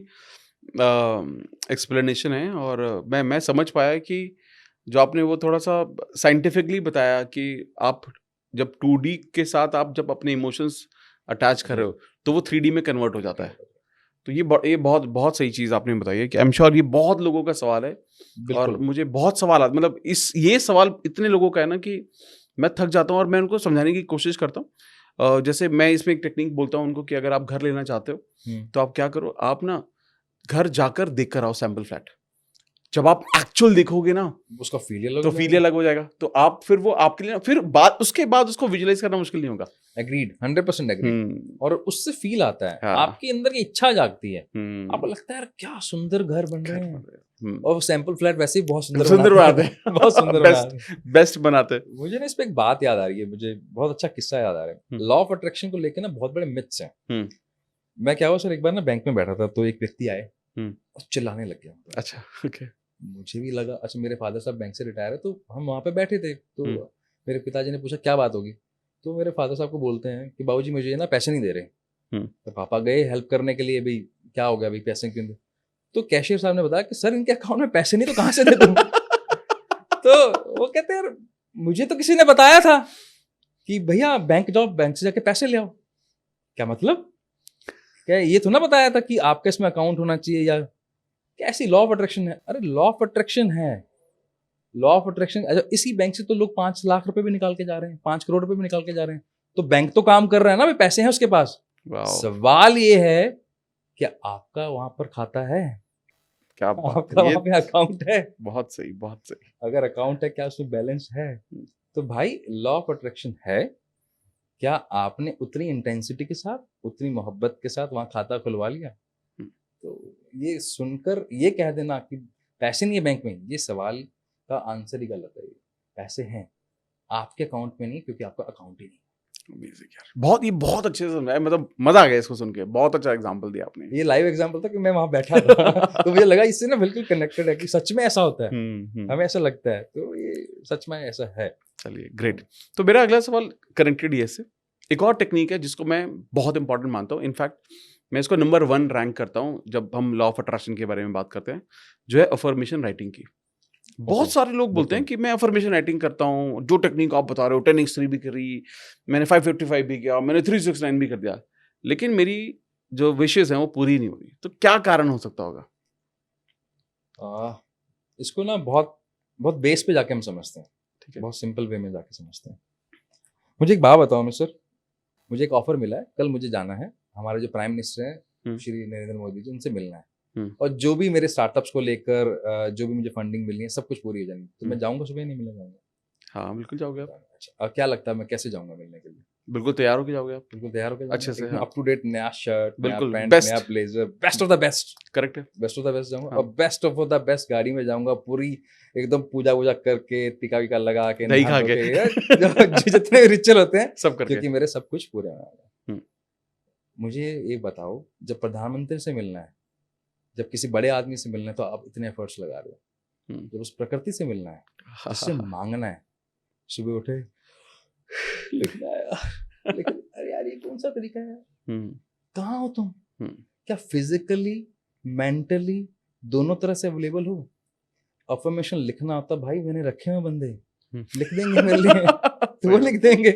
एक्सप्लेनेशन है और मैं समझ पाया कि जो आपने वो थोड़ा सा साइंटिफिकली बताया कि आप जब 2D के साथ आप जब अपने इमोशंस अटैच कर रहे हो तो वो 3D में कन्वर्ट हो जाता है। तो ये बहुत बहुत सही चीज़ आपने बताई है कि आई एम श्योर ये बहुत लोगों का सवाल है। और मुझे बहुत सवाल आते, मतलब ये सवाल इतने लोगों का है ना कि मैं थक जाता हूँ और मैं उनको समझाने की कोशिश करता हूँ। जैसे मैं इसमें एक टेक्निक बोलता हूँ उनको कि अगर आप घर लेना चाहते हो तो आप क्या करो, आप ना घर जाकर देख कर आओ सैंपल फ्लैट। जब आप एक्चुअल देखोगे ना उसका फील तो फील अलग हो जाएगा। तो आप फिर वो आपके लिए फिर बात उसके बाद उसको विजुअलाइज करना मुश्किल नहीं होगा। Agreed, 100% agreed. और उससे फील आता है, हाँ। आपके अंदर की इच्छा जागती है, आपको लगता है यार क्या सुंदर घर बन रहे हैं। और सैंपल फ्लैट वैसे ही बहुत सुंदर बनाते हैं। बहुत सुंदर बेस्ट बनाते हैं। मुझे ना इस पे एक बात याद आ रही है, मुझे बहुत अच्छा किस्सा याद आ रहा है। लॉ ऑफ अट्रैक्शन को लेकर ना बहुत बड़े मिथ्स हैं। मैं क्या हुआ सर, एक बार ना बैंक में बैठा था तो एक व्यक्ति आए और चिल्लाने लग गया। अच्छा, ओके। मुझे भी लगा, अच्छा मेरे फादर साहब बैंक से रिटायर है, तो हम वहाँ पे बैठे थे, तो मेरे पिताजी ने पूछा क्या बात होगी। तो मेरे फादर साहब को बोलते हैं कि बाबूजी मुझे ना पैसे नहीं दे रहे। तो पापा गए हेल्प करने के लिए, भाई क्या हो गया, भाई पैसे क्यों दे। तो कैशियर साहब ने बताया कि सर इनके अकाउंट में पैसे नहीं, तो कहाँ से दे दूँ। तो वो कहते हैं मुझे तो किसी ने बताया था कि भैया बैंक जाओ, बैंक से जाके पैसे ले आओ। क्या मतलब, क्या ये तो ना बताया था कि आपके इसमें अकाउंट होना चाहिए, या कैसी लॉ ऑफ अट्रैक्शन है। अरे लॉ ऑफ अट्रैक्शन है, लॉ ऑफ अट्रैक्शन। इसी बैंक से तो लोग 5 लाख रुपए भी निकाल के जा रहे हैं, 5 करोड़ रुपए भी निकाल के जा रहे हैं। तो बैंक तो काम कर रहा है ना, भाई पैसे हैं उसके पास। सवाल ये है कि आपका वहां पर खाता है, क्या आपका वहां पे अकाउंट है। बहुत सही, बहुत सही। अगर अकाउंट है, क्या उसमें बैलेंस है। तो भाई लॉ ऑफ अट्रैक्शन है, क्या आपने उतनी इंटेंसिटी के साथ, उतनी मोहब्बत के साथ वहां खाता खुलवा लिया। तो ये सुनकर ये कह देना कि पैसे नहीं है बैंक में, ये सवाल का आंसर ही गलत है। पैसे हैं आपके अकाउंट में नहीं, क्योंकि आपका अकाउंट ही नहीं। अमेजिंग यार, बहुत ये बहुत अच्छे से समझाया, मतलब मजा आ गया इसको सुन के। बहुत अच्छा एग्जांपल दिया आपने। ये लाइव एग्जांपल था कि मैं वहां बैठा था तो मुझे लगा इससे ना बिल्कुल कनेक्टेड है कि सच में ऐसा होता है। हमें ऐसा लगता है, तो ये सच में ऐसा है। चलिए ग्रेट। तो मेरा अगला सवाल कनेक्टेड ही है इससे। एक और टेक्निक है जिसको मैं बहुत इंपॉर्टेंट मानता हूँ, इनफैक्ट मैं इसको नंबर 1 रैंक करता हूँ जब हम लॉ ऑफ अट्रैक्शन के बारे में बात करते हैं, जो है अफर्मेशन राइटिंग की। बहुत सारे लोग बोलते हैं कि मैं अफर्मेशन राइटिंग करता हूँ, जो टेक्निक आप बता रहे हो 10x3 भी करी, मैंने 555 भी किया, मैंने 369 भी कर दिया, लेकिन मेरी जो विशेष हैं वो पूरी नहीं हो रही। तो क्या कारण हो सकता होगा? इसको ना बहुत बहुत बेस पे जाके हम समझते हैं, ठीक है, बहुत सिंपल वे में जाके समझते हैं। मुझे एक बात बताओ मिस्टर, मुझे एक ऑफर मिला है, कल मुझे जाना है, हमारे जो प्राइम मिनिस्टर हैं श्री नरेंद्र मोदी जी, उनसे मिलना है। और जो भी मेरे स्टार्टअप्स को लेकर जो भी मुझे फंडिंग मिलनी है, सब कुछ पूरी हो जाएगी। तो मैं जाऊंगा सुबह, नहीं मिलने जाऊंगा? हाँ बिल्कुल जाओगे आप। अच्छा, क्या लगता है मैं कैसे जाऊंगा मिलने के लिए? बिल्कुल तैयार होके जाओगे आप। बिल्कुल तैयार होकर अच्छे से, हाँ। अप टू डेट नया शर्ट, बिल्कुल, नया पैंट, best। नया blazer, best of the best. Correct है, बेस्ट ऑफ द बेस्ट जाऊंगा। हाँ। और बेस्ट ऑफ द बेस्ट गाड़ी में जाऊंगा, पूरी एकदम पूजा वूजा करके, टीका वीका लगा के, दही नहा खा धो के। जितने रिचुअल होते हैं सब करके। क्योंकि मेरे सब कुछ पूरे होने वाले हैं। मुझे ये बताओ, जब प्रधानमंत्री से मिलना है, जब किसी बड़े आदमी से मिलना है, तो आप इतने एफर्ट्स लगा रहे हो। जब उस प्रकृति से मिलना है, उससे मांगना है, सुबह उठे लिखना है यार, लेकिन अरे यार ये कौन सा तरीका है यार? कहाँ हो तुम? क्या फिजिकली मेंटली दोनों तरह से अवेलेबल हो? अफर्मेशन लिखना होता भाई, मैंने रखे हुए बंदे लिख देंगे मेरे लिए, तो वो लिख देंगे।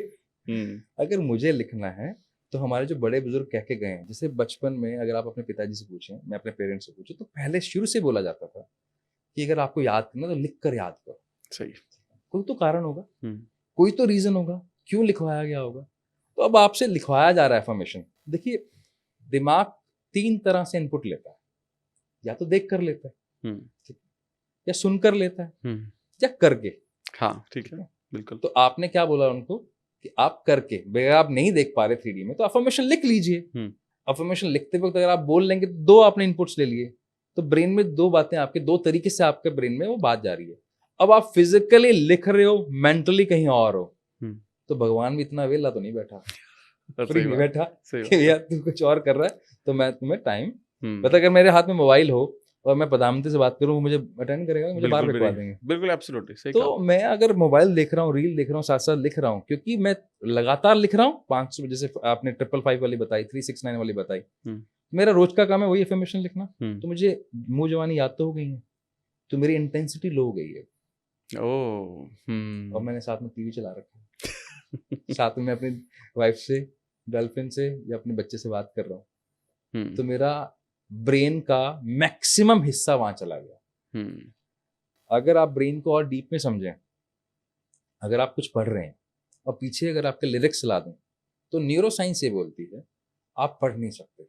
अगर मुझे लिखना है तो हमारे जो बड़े बुजुर्ग कह के गए हैं, जैसे बचपन में अगर आप अपने पिताजी से पूछें, मैं अपने पेरेंट्स से पूछूं, तो पहले शुरू से बोला जाता था कि अगर आपको याद करना तो लिख कर याद करो। सही। कोई तो कारण होगा, हम्म, कोई तो रीजन होगा क्यों लिखवाया गया होगा। तो अब आपसे लिखवाया जा रहा है इन्फॉर्मेशन। देखिए, दिमाग 3 तरह से इनपुट लेता है, या तो देख कर लेता है, हम्म, ठीक है, या सुन कर लेता है, हम्म, या करके। हाँ ठीक है, बिल्कुल। तो आपने क्या बोला उनको कि आप करके, अगर आप नहीं देख पा रहे 3D में तो अफर्मेशन लिख लीजिए। अफर्मेशन लिखते वक्त अगर आप बोल लेंगे तो 2 आपने इनपुट्स ले लिए, तो ब्रेन में 2 बातें आपके 2 तरीके से आपके ब्रेन में वो बात जा रही है। अब आप फिजिकली लिख रहे हो, मेंटली कहीं और हो, तो भगवान भी इतना वेला तो नहीं बैठा, फ्री नहीं बैठा कि भैया तू कुछ और कर रहा है तो मैं तुम्हें टाइम पता। अगर मेरे हाथ में मोबाइल हो और मैं प्रधानमंत्री से बात करूं, वो मुझे अटेंड करेगा, मुझे बाहर लिखवा देंगे। बिल्कुल, एब्सोल्युटली सही तो कहा। मैं अगर मोबाइल देख रहा हूँ, रील देख रहा हूँ, साथ साथ लिख रहा हूँ, क्योंकि मैं लगातार लिख रहा हूँ। 500 जैसे आपने 555 वाली बताई, 369 वाली बताई, मेरा रोज का काम है वही इन्फॉर्मेशन लिखना। तो मुझे मुंह जवानी याद तो हो गई है, तो मेरी इंटेंसिटी लो हो गई है। और मैंने साथ में टीवी चला रखा है, साथ में मैं अपनी वाइफ से, गर्लफ्रेंड से या अपने बच्चे से बात कर रहा हूँ, तो मेरा ब्रेन का मैक्सिमम हिस्सा वहां चला गया। अगर आप ब्रेन को और डीप में समझें, अगर आप कुछ पढ़ रहे हैं और पीछे अगर आपके लिरिक्स ला दूं, तो न्यूरो साइंस ये बोलती है आप पढ़ नहीं सकते,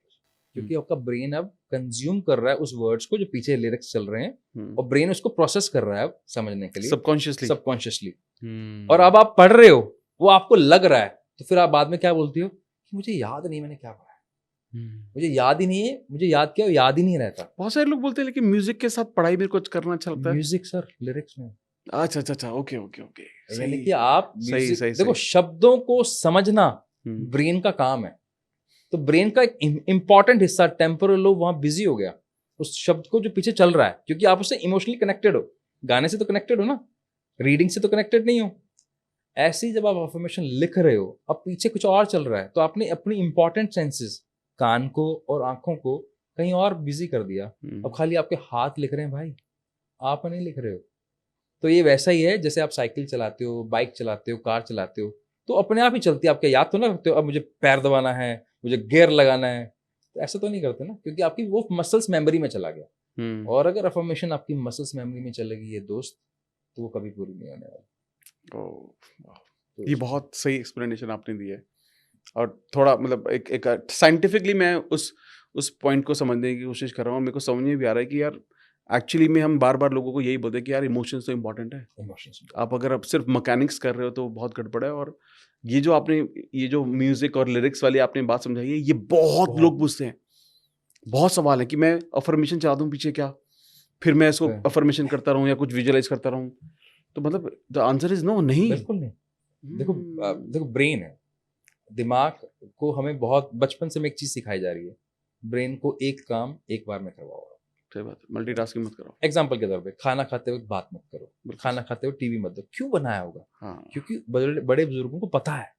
क्योंकि आपका ब्रेन अब कंज्यूम कर रहा है उस वर्ड्स को जो पीछे लिरिक्स चल रहे हैं, और ब्रेन उसको प्रोसेस कर रहा है अब समझने के लिए सबकॉन्शियसली। और अब आप पढ़ रहे हो, वो आपको लग रहा है, तो फिर आप बाद में क्या बोलती हो कि मुझे याद नहीं मैंने क्या पढ़ा, मुझे याद ही नहीं है, मुझे याद क्या, याद ही नहीं रहता। बहुत सारे लोग बोलते हैं लेकिन म्यूजिक के साथ पढ़ाई में कुछ करना अच्छा लगता है। म्यूजिक सर, लिरिक्स में। अच्छा अच्छा अच्छा, ओके ओके ओके, यानी कि आप म्यूजिक देखो, शब्दों को समझना ब्रेन का काम है। तो ब्रेन का एक इंपॉर्टेंट हिस्सा टेम्पोरल लोब वहां बिजी हो गया उस शब्द को जो पीछे चल रहा है, क्योंकि आप उससे इमोशनली कनेक्टेड हो। गाने से तो कनेक्टेड हो ना, रीडिंग से तो कनेक्टेड नहीं हो। ऐसे ही जब आप अफर्मेशन लिख रहे हो, अब पीछे कुछ और चल रहा है, तो आपने अपनी इंपॉर्टेंट सेंसेस, कान को और आंखों को कहीं और बिजी कर दिया। अब खाली आपके हाथ लिख रहे हैं भाई, आप नहीं लिख रहे हो। तो ये वैसा ही है जैसे आप साइकिल चलाते हो, बाइक चलाते हो, कार चलाते हो, तो अपने आप ही चलती है, आपके याद तो ना करते हो अब मुझे पैर दबाना है, मुझे गियर लगाना है, तो ऐसा तो नहीं करते ना, क्योंकि आपकी वो मसल्स मेमोरी में चला गया। और अगर अफर्मेशन आपकी मसल्स मेमोरी में चलेगी ये दोस्त, तो वो कभी पूरी नहीं होने वाली। ये बहुत सही एक्सप्लेनेशन आपने दी है, और थोड़ा मतलब एक साइंटिफिकली मैं उस पॉइंट को समझने की कोशिश कर रहा हूँ। मेरे को समझ में भी आ रहा है कि यार एक्चुअली में हम बार बार लोगों को यही बोलते हैं कि यार इमोशंस तो इम्पोर्टेंट है। आप अगर अब सिर्फ मैकेनिक्स कर रहे हो तो बहुत गड़बड़ है। और ये जो म्यूजिक और लिरिक्स वाली आपने बात समझाई है, ये बहुत लोग पूछते हैं, बहुत सवाल है कि मैं अफर्मेशन चला दूं पीछे क्या, फिर मैं इसको अफर्मेशन करता रहूं या कुछ विजुअलाइज करता रहूं। तो मतलब द आंसर इज नो, नहीं, बिल्कुल नहीं। देखो ब्रेन है, दिमाग को हमें बहुत बचपन से में एक चीज सिखाई जा रही है, ब्रेन को एक काम एक बार में करवाओ। सही बात है, मल्टीटास्किंग मत करो। एग्जांपल के तौर पे, खाना खाते वक्त बात मत करो, खाना खाते वक्त टीवी मत दो। क्यों बनाया होगा? हाँ। क्योंकि बड़े बुजुर्गों को पता है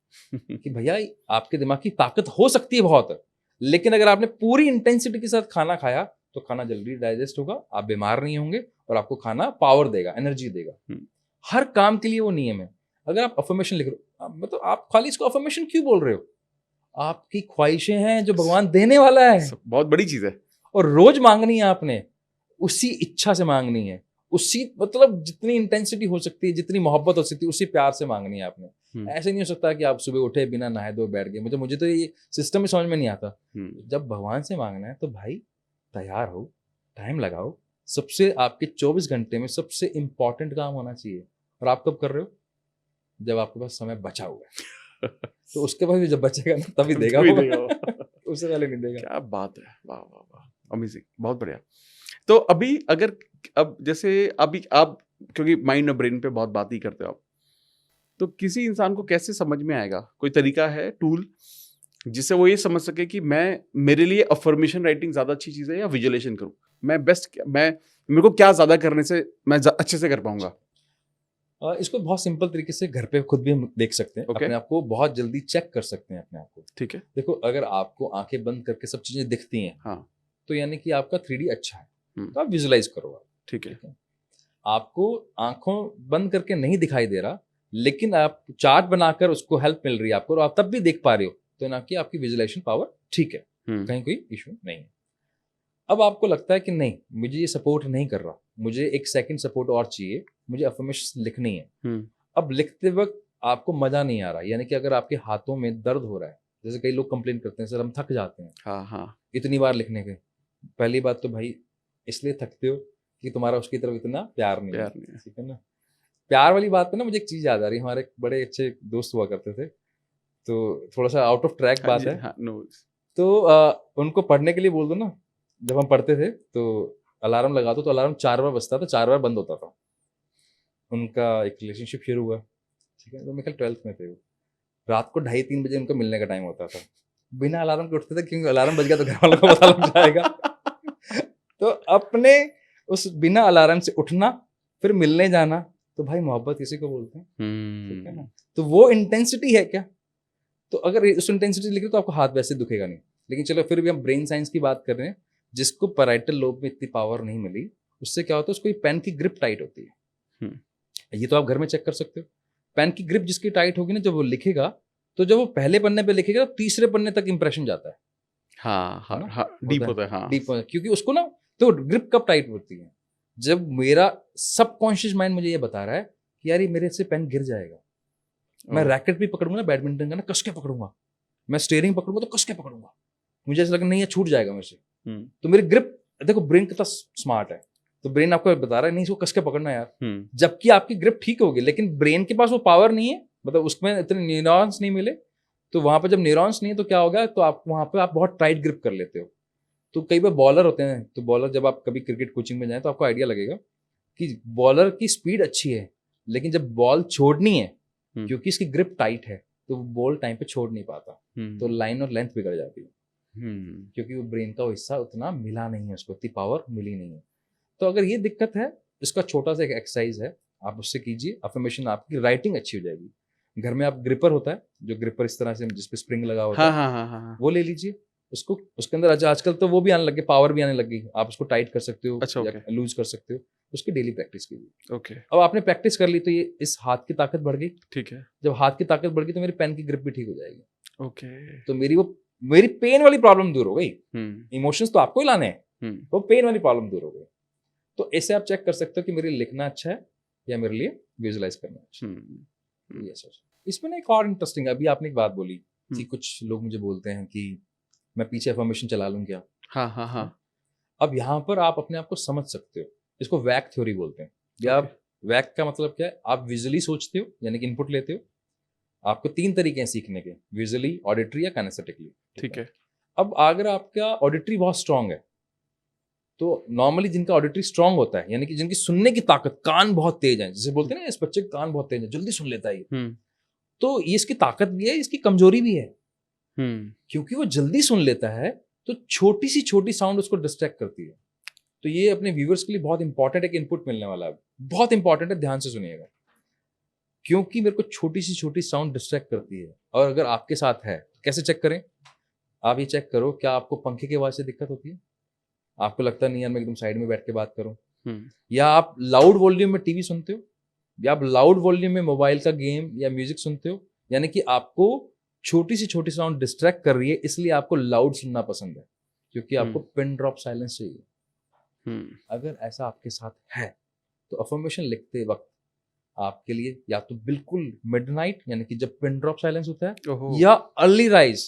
कि भैया आपके दिमाग की ताकत हो सकती है बहुत, लेकिन अगर आपने पूरी इंटेंसिटी के साथ खाना खाया तो खाना जल्दी डाइजेस्ट होगा, आप बीमार नहीं होंगे, और आपको खाना पावर देगा, एनर्जी देगा। हर काम के लिए वो नियम है। अगर आप अफर्मेशन लिख रहे हो, मतलब आप खाली इसको अफर्मेशन क्यों बोल रहे हो? आपकी ख्वाहिशें हैं जो भगवान देने वाला है, बहुत बड़ी चीज है, और रोज मांगनी है आपने, उसी इच्छा से मांगनी है, उसी मतलब जितनी इंटेंसिटी हो सकती है, जितनी मोहब्बत हो सकती है, उसी प्यार से मांगनी है आपने। ऐसे नहीं हो सकता कि आप सुबह उठे बिना नहाए धोए बैठ गए। मुझे तो ये सिस्टम ही समझ में नहीं आता। जब भगवान से मांगना है तो भाई तैयार हो, टाइम लगाओ। सबसे आपके 24 घंटे में सबसे इंपॉर्टेंट काम होना चाहिए, और आप कब कर रहे हो? जब आपके पास समय बचा हुआ है। तो उसके बाद भी जब बचेगा ना तभी देगा वो। उससे पहले नहीं देगा। क्या बात है, वाह वाह वाह, अमेजिंग, बहुत बढ़िया। तो अभी अगर अब जैसे अभी आप क्योंकि माइंड और ब्रेन पे बहुत बात ही करते हो आप, तो किसी इंसान को कैसे समझ में आएगा, कोई तरीका है, टूल जिससे वो ये समझ सके कि मेरे लिए अफर्मेशन राइटिंग ज्यादा अच्छी चीज है या विजुअलाइजेशन करूं, मेरे को क्या ज्यादा करने से मैं अच्छे से कर पाऊंगा? इसको बहुत सिंपल तरीके से घर पे खुद भी हम देख सकते हैं। अपने आप को बहुत जल्दी चेक कर सकते हैं अपने आप को। ठीक है, देखो अगर आपको आंखें बंद करके सब चीजें दिखती हैं, हाँ, तो यानी कि आपका 3D अच्छा है, तो आप विजुलाइज करो। ठीक है। आपको आंखों बंद करके नहीं दिखाई दे रहा, लेकिन आप चार्ट बनाकर उसको हेल्प मिल रही है आपको और आप तब भी देख पा रहे हो, तो ना कि आपकी विजुअलाइजेशन पावर ठीक है, कहीं कोई इशू नहीं है। अब आपको लगता है कि नहीं, मुझे ये सपोर्ट नहीं कर रहा, मुझे एक सेकंड सपोर्ट और चाहिए, मुझे अफर्मेशन लिखनी है। अब लिखते वक्त आपको मजा नहीं आ रहा, यानी कि अगर आपके हाथों में दर्द हो रहा है, जैसे कई लोग कंप्लेन करते हैं सर हम थक जाते हैं हाँ हाँ इतनी बार लिखने के। पहली बात तो भाई इसलिए थकते हो कि तुम्हारा उसकी तरफ इतना प्यार नहीं है, ठीक है ना। प्यार वाली बात पे ना मुझे एक चीज याद आ रही है, हमारे एक बड़े अच्छे दोस्त हुआ करते थे, तो थोड़ा सा आउट ऑफ ट्रैक बात है। हाँ, no. तो उनको पढ़ने के लिए बोल दो ना, जब हम पढ़ते थे तो अलार्म लगा दो, तो अलार्म 4 बार बजता था, 4 बार बंद होता था। उनका एक रिलेशनशिप शुरू हुआ, ठीक है, तो मेरे ख्याल 12th में थे वो। रात को 2:30-3 बजे उनका मिलने का टाइम होता था, बिना अलार्म के उठते थे क्योंकि अलार्म बज गया तो घर वालों को पता लग जाएगा। तो अपने उस बिना अलार्म से उठना फिर मिलने जाना, तो भाई मोहब्बत इसी को बोलते हैं, ठीक है ना। तो वो इंटेंसिटी है क्या? तो अगर उस इंटेंसिटी लिख रहे तो आपको हाथ वैसे दुखेगा नहीं। लेकिन चलो फिर भी हम ब्रेन साइंस की बात कर रहे हैं, जिसको पैराइटल लोब में इतनी पावर नहीं मिली, उससे क्या होता है, उसको पेन की ग्रिप टाइट होती है। ये तो आप घर में चेक कर सकते हो। पेन की ग्रिप जिसकी टाइट होगी ना, जब वो लिखेगा, तो जब वो पहले पन्ने पे लिखेगा तो तीसरे पन्ने तक इंप्रेशन जाता है। हाँ हाँ हाँ, डीप होता है, हाँ डीप होता है, क्योंकि उसको ना तो ग्रिप कब टाइट होती है, जब मेरा सबकॉन्शियस माइंड मुझे ये बता रहा है कि यार ये मेरे से पेन गिर जाएगा। मैं रैकेट भी पकड़ूंगा ना बैडमिंटन का ना, कस के पकड़ूंगा, मैं स्टीयरिंग पकड़ूंगा तो कस के पकड़ूंगा, मुझे ऐसा लगता नहीं है छूट जाएगा मेरे से। तो मेरी ग्रिप देखो, ब्रेन कितना स्मार्ट है, तो ब्रेन आपको बता रहा है नहीं इसको कस के पकड़ना यार, जबकि आपकी ग्रिप ठीक होगी, लेकिन ब्रेन के पास वो पावर नहीं है, मतलब उसमें इतने न्यूरॉन्स नहीं मिले। तो वहां पर जब न्यूरॉन्स नहीं है तो क्या होगा, तो आप वहां पे आप बहुत टाइट ग्रिप कर लेते हो। तो कई बार बॉलर होते हैं, तो बॉलर जब आप कभी क्रिकेट कोचिंग में जाए तो आपको आइडिया लगेगा कि बॉलर की स्पीड अच्छी है, लेकिन जब बॉल छोड़नी है, क्योंकि इसकी ग्रिप टाइट है, तो वो बॉल टाइम पे छोड़ नहीं पाता, तो लाइन और लेंथ बिगड़ जाती है, क्योंकि वो ब्रेन का हिस्सा उतना मिला नहीं है, उसको इतनी पावर मिली नहीं है। तो अगर ये दिक्कत है, इसका छोटा सा एक एक्सरसाइज है, आप उससे कीजिए, अफर्मेशन आपकी राइटिंग अच्छी हो जाएगी। घर में आप ग्रिपर होता है, जो ग्रिपर इस तरह से जिसपे स्प्रिंग लगा होता है, हाँ, वो ले लीजिए, उसको उसके अंदर आजकल तो वो भी आने लग गए, पावर भी आने लग गई, आप उसको टाइट कर सकते हो, अच्छा, या लूज कर सकते हो, उसकी डेली प्रैक्टिस कीजिए। ओके, अब आपने प्रैक्टिस कर ली तो ये इस हाथ की ताकत बढ़ गई, ठीक है, जब हाथ की ताकत बढ़ गई तो मेरी पेन की ग्रिप भी ठीक हो जाएगी, ओके, तो मेरी पेन वाली प्रॉब्लम दूर हो गई। इमोशंस तो आपको ही लाने हैं, वो पेन वाली प्रॉब्लम दूर हो गई। तो ऐसे आप चेक कर सकते हो कि मेरे लिए लिखना अच्छा है या मेरे लिए विजुअलाइज करना अच्छा है। ये सोच। इसमें ना एक और इंटरेस्टिंग, अभी आपने एक बात बोली कि कुछ लोग मुझे बोलते हैं कि मैं पीछे अफर्मेशन चला लूं क्या। हाँ। अब यहाँ पर आप अपने आप को समझ सकते हो, इसको वैक थ्योरी बोलते हैं। या वैक का मतलब क्या है, आप विजुअली सोचते हो, यानी कि इनपुट लेते हो। आपको 3 तरीके हैं सीखने के, विजुअली, ऑडिटरी या काइनेस्थेटिकली, ठीक है। अब अगर आपका ऑडिटरी बहुत स्ट्रांग है, तो नॉर्मली जिनका ऑडिटरी स्ट्रांग होता है, यानी कि जिनकी सुनने की ताकत, कान बहुत तेज है, जैसे बोलते हैं ना इस बच्चे के कान बहुत तेज है, जल्दी सुन लेता है ये, तो ये इसकी ताकत भी है, इसकी कमजोरी भी है। क्योंकि वो जल्दी सुन लेता है तो छोटी सी छोटी साउंड उसको डिस्ट्रैक्ट करती है। तो ये अपने व्यूअर्स के लिए बहुत इंपॉर्टेंट एक इनपुट मिलने वाला है, बहुत इंपॉर्टेंट है, ध्यान से सुनिएगा। क्योंकि मेरे को छोटी सी छोटी साउंड डिस्ट्रैक्ट करती है, और अगर आपके साथ है कैसे चेक करें, आप ये चेक करो, क्या आपको पंखे की आवाज से दिक्कत होती है? आपको लगता नहीं यार मैं एकदम साइड में बैठ के बात करूं, या आप लाउड वॉल्यूम में टीवी सुनते हो, या आप लाउड वॉल्यूम में मोबाइल का गेम या म्यूजिक सुनते हो, यानी कि आपको छोटी सी छोटी साउंड डिस्ट्रैक्ट कर रही है, इसलिए आपको लाउड सुनना पसंद है, क्योंकि आपको पिन ड्रॉप साइलेंस चाहिए। अगर ऐसा आपके साथ है तो अफर्मेशन लिखते वक्त आपके लिए या तो बिल्कुल मिडनाइट, यानी कि जब पिन ड्रॉप साइलेंस होता है, या अर्ली राइज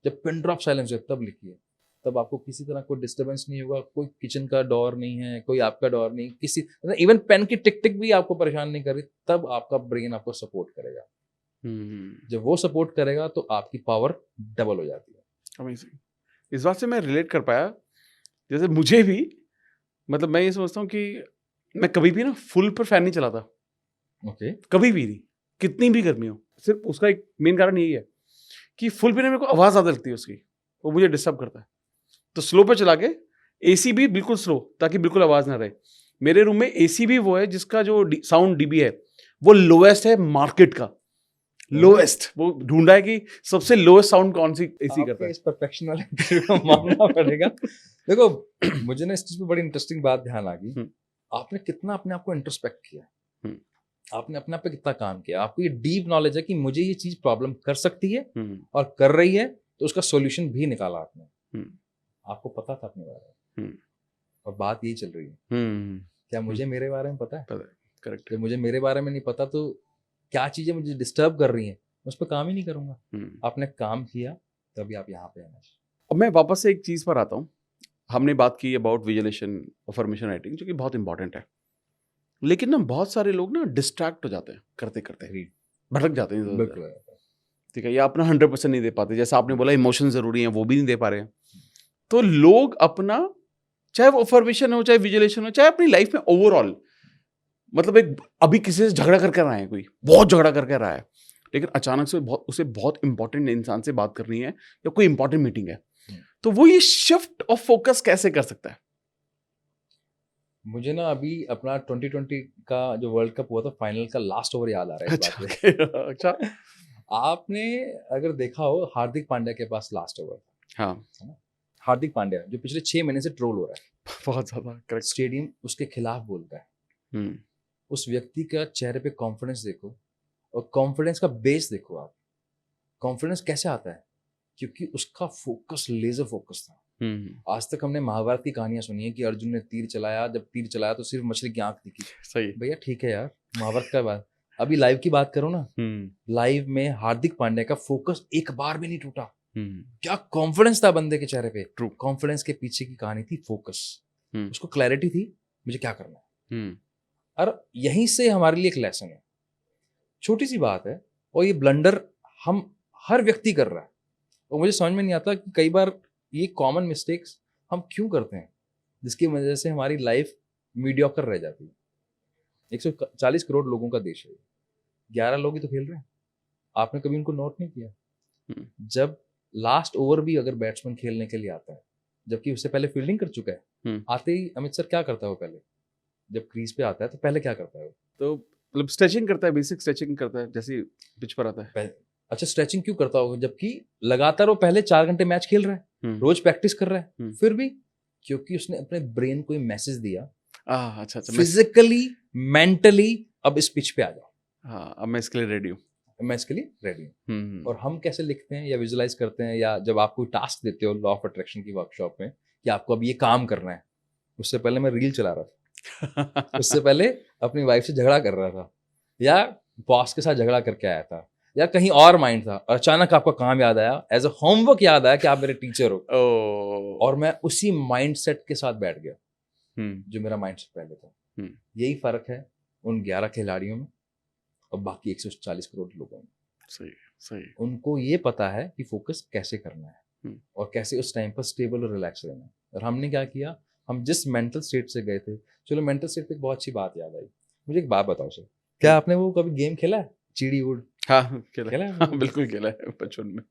जब पिन ड्रॉप साइलेंस होता है तब लिखिए। तब आपको किसी तरह कोई डिस्टर्बेंस नहीं होगा, कोई किचन का डोर नहीं है, कोई आपका डोर नहीं, किसी इवन पेन की टिक टिक भी आपको परेशान नहीं कर रही, तब आपका ब्रेन आपको सपोर्ट करेगा। जब वो सपोर्ट करेगा तो आपकी पावर डबल हो जाती है। अमेजिंग। इस बात से मैं रिलेट कर पाया, जैसे मुझे भी, मतलब मैं ये समझता हूँ कि मैं कभी भी ना फुल पर फैन नहीं चलाता। ओके, कभी भी नहीं, कितनी भी गर्मी हो। सिर्फ उसका एक मेन कारण यही है कि फुल पे ना मेरे को आवाज ज्यादा लगती है उसकी, वो मुझे डिस्टर्ब करता है। तो स्लो पे चला के, एसी भी बिल्कुल स्लो, ताकि बिल्कुल आवाज ना रहे। मेरे रूम में एसी भी वो है जिसका जो साउंड डीबी है वो लोएस्ट है मार्केट का, लोएस्ट। वो ढूंढा है कि सबसे लोएस्ट साउंड कौन सी एसी करता है। इस परफेक्शन वाले को मानना पड़ेगा। देखो मुझे ना इस चीज पे बड़ी इंटरेस्टिंग बात ध्यान आ गई, आपने कितना अपने आप को इंट्रोस्पेक्ट किया। आपने अपने आप पे कितना काम किया, आपको ये डीप नॉलेज है कि मुझे ये चीज प्रॉब्लम कर सकती है हम्म, और कर रही है, तो उसका सॉल्यूशन भी निकाला आपने। हम्म, आपको पता था अपने बारे में, हम्म, और बात यही चल रही है, हम्म, क्या मुझे मेरे बारे में पता है? पता है, करेक्ट। जब मुझे मेरे बारे में नहीं पता तो क्या चीजें मुझे डिस्टर्ब कर रही हैं, मैं उस पर काम ही नहीं करूंगा। आपने काम किया तभी आप यहाँ पे हैं। अब मैं वापस से एक चीज़ पर आता हूँ। हमने बात की अबाउट विजुअलाइजेशन, अफर्मेशन राइटिंग, जो कि बहुत इंपॉर्टेंट है। लेकिन ना बहुत सारे लोग ना डिस्ट्रैक्ट हो जाते हैं करते करते, Agreed. भटक जाते हैं इधर उधर। बिल्कुल। ठीक है, या अपना 100% नहीं दे पाते, जैसा आपने बोला इमोशन जरूरी है, वो भी नहीं दे पा रहे हैं। तो लोग अपना, चाहे वो अफर्मेशन हो, चाहे विजुअलाइजेशन हो, चाहे अपनी लाइफ में ओवरऑल, मतलब एक अभी किसी से झगड़ा करके रहा है, कोई बहुत झगड़ा करके रहा है, लेकिन अचानक से बहुत उसे बहुत इंपॉर्टेंट इंसान से बात करनी है या कोई इंपॉर्टेंट मीटिंग है, तो वो ये शिफ्ट ऑफ फोकस कैसे कर सकता है? मुझे ना अभी अपना 2020 का जो वर्ल्ड कप हुआ था फाइनल का लास्ट ओवर याद आ रहा है इस अच्छा, बात पे। okay, अच्छा, आपने अगर देखा हो, हार्दिक पांड्या के पास लास्ट ओवर था, हाँ, है ना? हार्दिक पांड्या जो पिछले 6 महीने से ट्रोल हो रहा है, बहुत ज्यादा करेक्ट। स्टेडियम उसके खिलाफ बोलता है। हम्म, उस व्यक्ति का चेहरे पे कॉन्फिडेंस देखो, और कॉन्फिडेंस का बेस देखो आप। कॉन्फिडेंस कैसे आता है? क्योंकि उसका फोकस लेजर फोकस था। आज तक हमने महाभारत की कहानियां सुनी है कि अर्जुन ने तीर चलाया, जब तीर चलाया तो सिर्फ मछली की आंख दिखी। सही। भैया ठीक है यार, महाभारत का बात, अभी लाइव की बात करो ना, लाइव में हार्दिक पांड्या का फोकस एक बार भी नहीं टूटा। क्या कॉन्फिडेंस था बंदे के चेहरे पे। True. कॉन्फिडेंस के पीछे की कहानी थी फोकस। हम्म, उसको क्लैरिटी थी मुझे क्या करना है। हम्म, और यहीं से हमारे लिए एक लेसन है, छोटी सी बात है, और ये ब्लंडर हम हर व्यक्ति कर रहा है, और मुझे समझ में नहीं आता कि कई बार ये कॉमन मिस्टेक्स हम क्यों करते हैं, जिसकी वजह से हमारी लाइफ मीडियोकर रह जाती है। 140 करोड़ लोगों का देश है, 11 लोग ही तो खेल रहे हैं। आपने कभी उनको नोट नहीं किया? हम्म, जब लास्ट ओवर भी अगर बैट्समैन खेलने के लिए आता है, जबकि उससे पहले फील्डिंग कर चुका है, आते ही अमित सर क्या करता है? वो पहले जब क्रीज पे आता है तो पहले क्या करता है वो? तो मतलब स्ट्रेचिंग करता है, बेसिक स्ट्रेचिंग करता है जैसे पिच पर आता है। अच्छा, स्ट्रेचिंग क्यों करता होगा जबकि लगातार वो पहले 4 घंटे मैच खेल रहा है, रोज प्रैक्टिस कर रहा है, फिर भी? क्योंकि उसने अपने ब्रेन को मैसेज दिया, अच्छा, फिजिकली मेंटली अब इस पिच पे आ जाओ। हाँ, अब मैं इसके लिए रेडी हूँ। मैं इसके लिए रेडी हूँ। हम्म, और हम कैसे लिखते हैं या विजुलाइज करते हैं, या जब आप कोई टास्क देते हो लॉ ऑफ अट्रैक्शन की वर्कशॉप में कि आपको अब ये काम करना है, उससे पहले मैं रील चला रहा था, उससे पहले अपनी वाइफ से झगड़ा कर रहा था, या बॉस के साथ झगड़ा करके आया था, या कहीं और माइंड था, और अचानक आपका काम याद आया, एज अ होमवर्क याद आया कि आप मेरे टीचर हो, और मैं उसी माइंड सेट के साथ बैठ गया जो मेरा माइंड सेट पहले था। यही फर्क है उन 11 खिलाड़ियों में और बाकी 140 करोड़ लोगों में। सही, सही। उनको ये पता है कि फोकस कैसे करना है और कैसे उस टाइम पर स्टेबल और रिलैक्स रहना है। और हमने क्या किया, हम जिस मेंटल स्टेट से गए थे, चलो मेंटल स्टेट पे एक बहुत अच्छी बात याद आई। मुझे एक बात बताओ सर, क्या आपने वो कभी गेम खेला है चिड़ी उड़? हाँ, खेला खेला है? हाँ, बिल्कुल खेला है बचपन में।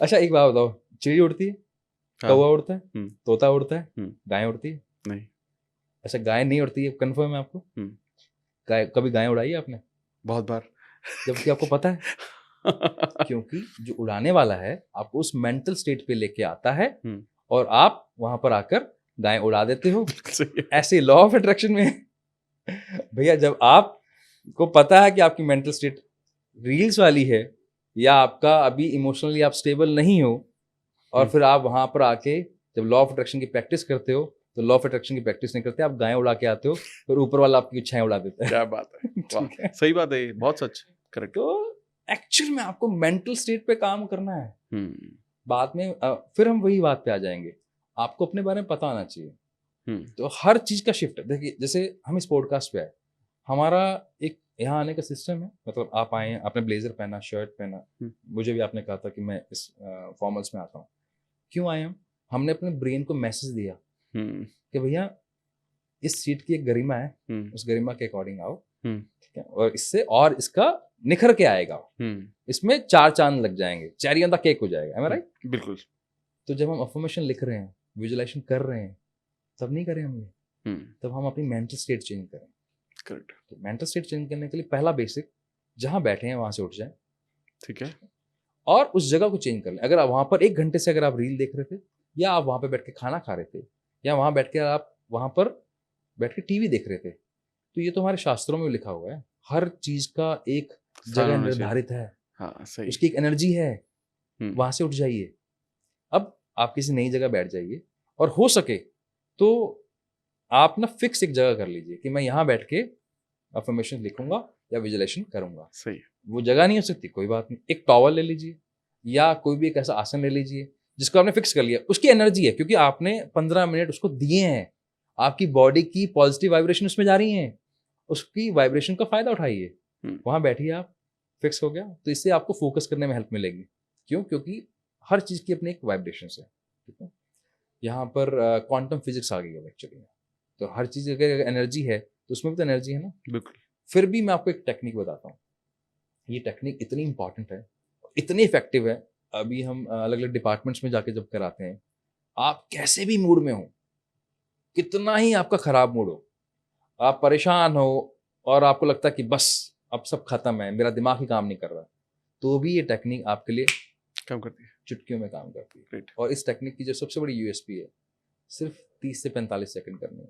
अच्छा एक बात बताओ, चिड़ी उड़ती है, हाँ, कौवा उड़ता है, तोता उड़ता है, हम्म, गाय उड़ती है? नहीं। अच्छा गाय नहीं उड़ती है, कंफर्म है आपको? गाय कभी गाय उड़ाई है आपने? बहुत बार। जबकि आपको पता है क्योंकि जो उड़ाने वाला है आपको उस मेंटल स्टेट पे लेके आता है और आप वहां पर आकर गाय उड़ा देते हो। सही है। ऐसे लॉ ऑफ अट्रैक्शन में भैया जब आपको पता है कि आपकी मेंटल स्टेट रील्स वाली है, या आपका अभी इमोशनली आप स्टेबल नहीं हो, और फिर आप वहां पर आके जब लॉ ऑफ अट्रैक्शन की प्रैक्टिस करते हो, तो लॉ ऑफ अट्रैक्शन की प्रैक्टिस नहीं करते, आप गाय उड़ा के आते हो, फिर ऊपर वाला आपकी इच्छाएं उड़ा देता है। क्या बात है, वाह, ठीक है? सही बात है ये, बहुत सच, करेक्ट। तो एक्चुअल में आपको मेंटल स्टेट पे काम करना है। बाद में फिर हम वही बात पे आ जाएंगे, आपको अपने बारे में पता आना चाहिए। तो हर चीज का शिफ्ट देखिए, जैसे हम इस पॉडकास्ट पे आए, हमारा एक यहाँ आने का सिस्टम है, मतलब आप आए, आपने ब्लेजर पहना, शर्ट पहना, मुझे भी आपने कहा था कि मैं इस फॉर्मल्स में आता हूँ, क्यों आए हम? हमने अपने ब्रेन को मैसेज दिया कि भैया इस सीट की एक गरिमा है, उस गरिमा के अकॉर्डिंग आओ, ठीक है, और इससे और इसका निखर के आएगा, इसमें 4 चांद लग जाएंगे, चेरी ऑन द केक हो जाएगा। am I right? बिल्कुल। तो जब हम अफर्मेशन लिख रहे हैं, विजुअलाइजेशन कर रहे हैं, तब नहीं करें हम ये, तब हम अपनी मेंटल स्टेट चेंज करें। करेक्ट। तो मेंटल स्टेट चेंज करने के लिए पहला बेसिक, जहां बैठे हैं वहां से उठ जाए, ठीक है, और उस जगह को चेंज कर लें। अगर आप वहां पर 1 घंटे से अगर आप रील देख रहे थे, या आप वहां पर बैठ के खाना खा रहे थे, या वहां बैठ के आप वहां पर बैठ के टीवी देख रहे थे, तो ये तो हमारे शास्त्रों में लिखा हुआ है, हर चीज का एक स्थान जगह होना चाहिए। निर्धारित है, हाँ सही। उसकी एक एनर्जी है, हम्म, वहां से उठ जाइए। अब आप किसी नई जगह बैठ जाइए और हो सके तो आप ना फिक्स एक जगह कर लीजिए कि मैं यहाँ बैठ के अफर्मेशन लिखूंगा या विजुअलाइजेशन करूंगा। सही। वो जगह नहीं हो सकती, कोई बात नहीं, एक टॉवल ले लीजिए या कोई भी एक ऐसा आसन ले लीजिए जिसको आपने फिक्स कर लिया। उसकी एनर्जी है, क्योंकि आपने 15 मिनट उसको दिए हैं, आपकी बॉडी की पॉजिटिव वाइब्रेशन उसमें जा रही हैं, उसकी वाइब्रेशन का फायदा उठाइए। हम्म, वहां बैठिए आप, फिक्स हो गया, तो इससे आपको फोकस करने में हेल्प मिलेगी। क्यों? क्योंकि हर चीज की अपनी एक वाइब्रेशन है, ठीक है। यहाँ पर क्वांटम फिजिक्स आ गई है एक्चुअली, तो हर चीज अगर एनर्जी है तो उसमें भी तो एनर्जी है ना। बिल्कुल। फिर भी मैं आपको एक टेक्निक बताता हूँ, ये टेक्निक इतनी इंपॉर्टेंट है, इतनी इफेक्टिव है। अभी हम अलग अलग डिपार्टमेंट्स में जाके जब कराते हैं, आप कैसे भी मूड में हो, कितना ही आपका खराब मूड हो, आप परेशान हो और आपको लगता है कि बस अब सब खत्म है, मेरा दिमाग ही काम नहीं कर रहा, तो भी ये टेक्निक आपके लिए काम करती है। चुटकियों में काम करती है। ग्रेट। और इस टेक्निक की जो सबसे बड़ी यूएसपी है, सिर्फ 30 से 45 सेकंड करनी है,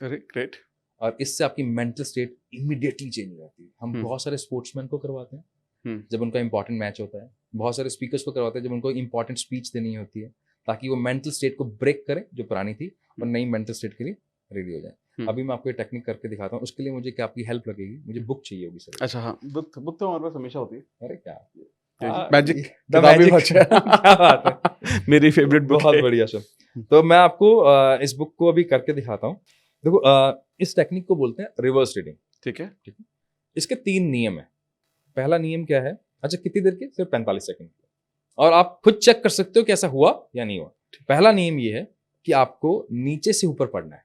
अरे ग्रेट। और इससे आपकी मेंटल स्टेट इमीडिएटली चेंज हो जाती है। हम हम्म, बहुत सारे स्पोर्ट्समैन को करवाते हैं हम्म, जब उनका इंपॉर्टेंट मैच होता है, बहुत सारे स्पीकर्स को करवाते हैं जब उनको इंपॉर्टेंट स्पीच देनी होती है, ताकि वो मेंटल स्टेट को ब्रेक करें जो पुरानी थी और नई मेंटल स्टेट के लिए रेडी हो जाए। अभी मैं आपको ये टेक्निक करके दिखाता हूँ, उसके लिए मुझे क्या आपकी हेल्प लगेगी, मुझे बुक चाहिए होगी सर। अच्छा हाँ, बुक बुक तो हमारे पास हमेशा होती है। अरे क्या मैजिक द मैजिक, क्या बात है, मेरी फेवरेट बुक बहुत है। बढ़िया सर। तो मैं आपको इस बुक को अभी करके दिखाता हूँ। देखो, इस टेक्निक को बोलते हैं रिवर्स रीडिंग। ठीक है। इसके 3 नियम है। पहला नियम क्या है? अच्छा, कितनी देर के? सिर्फ 45 सेकंड के, और आप खुद चेक कर सकते हो कि ऐसा हुआ या नहीं हुआ। पहला नियम ये है कि आपको नीचे से ऊपर पढ़ना है,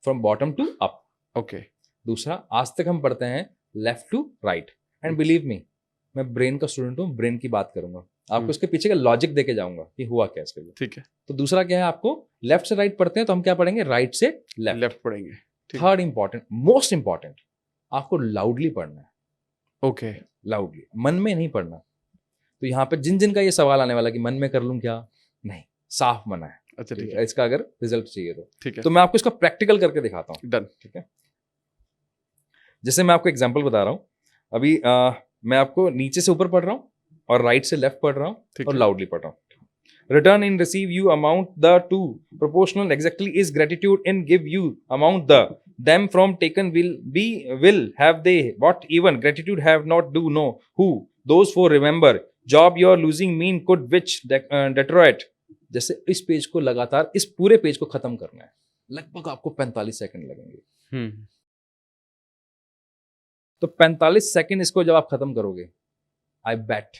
from bottom to up. Okay. दूसरा, आज तक हम पढ़ते हैं left to right, and believe me, मैं ब्रेन का स्टूडेंट हूँ, ब्रेन की बात करूंगा, आपको इसके पीछे का लॉजिक देके जाऊंगा कि हुआ क्या इसके लिए। ठीक है। तो दूसरा क्या है, आपको लेफ्ट से राइट पढ़ते हैं तो हम क्या पढ़ेंगे? राइट से लेफ्ट। लेफ्ट पढ़ेंगे। ठीक। थर्ड इंपॉर्टेंट, मोस्ट इंपॉर्टेंट, आपको लाउडली पढ़ना है, ओके। लाउडली, मन में नहीं पढ़ना। तो यहाँ पे जिन जिन का ये सवाल आने वाला कि मन में कर लूं क्या, नहीं, साफ मना है। अच्छा ठीक ठीक है। है, इसका अगर रिजल्ट चाहिए ठीक है। तो मैं आपको इसका प्रैक्टिकल करके दिखाता हूँ। डन। ठीक है, जैसे मैं आपको एग्जांपल बता रहा हूँ अभी, मैं आपको नीचे से ऊपर पढ़ रहा हूँ और राइट से लेफ्ट पढ़ रहा हूँ ठीक और है। लाउडली पढ़ रहा हूँ। Return in receive you amount the two proportional exactly is gratitude in give you amount the them from taken will have they what even gratitude have not do know who those for remember job you're losing mean could which detroit। जैसे इस page को लगातार, इस पूरे page को खत्म करना है, लगभग आपको 45 सेकंड लगेंगे। हम्म। तो 45 सेकंड इसको जब आप खत्म करोगे, आई बेट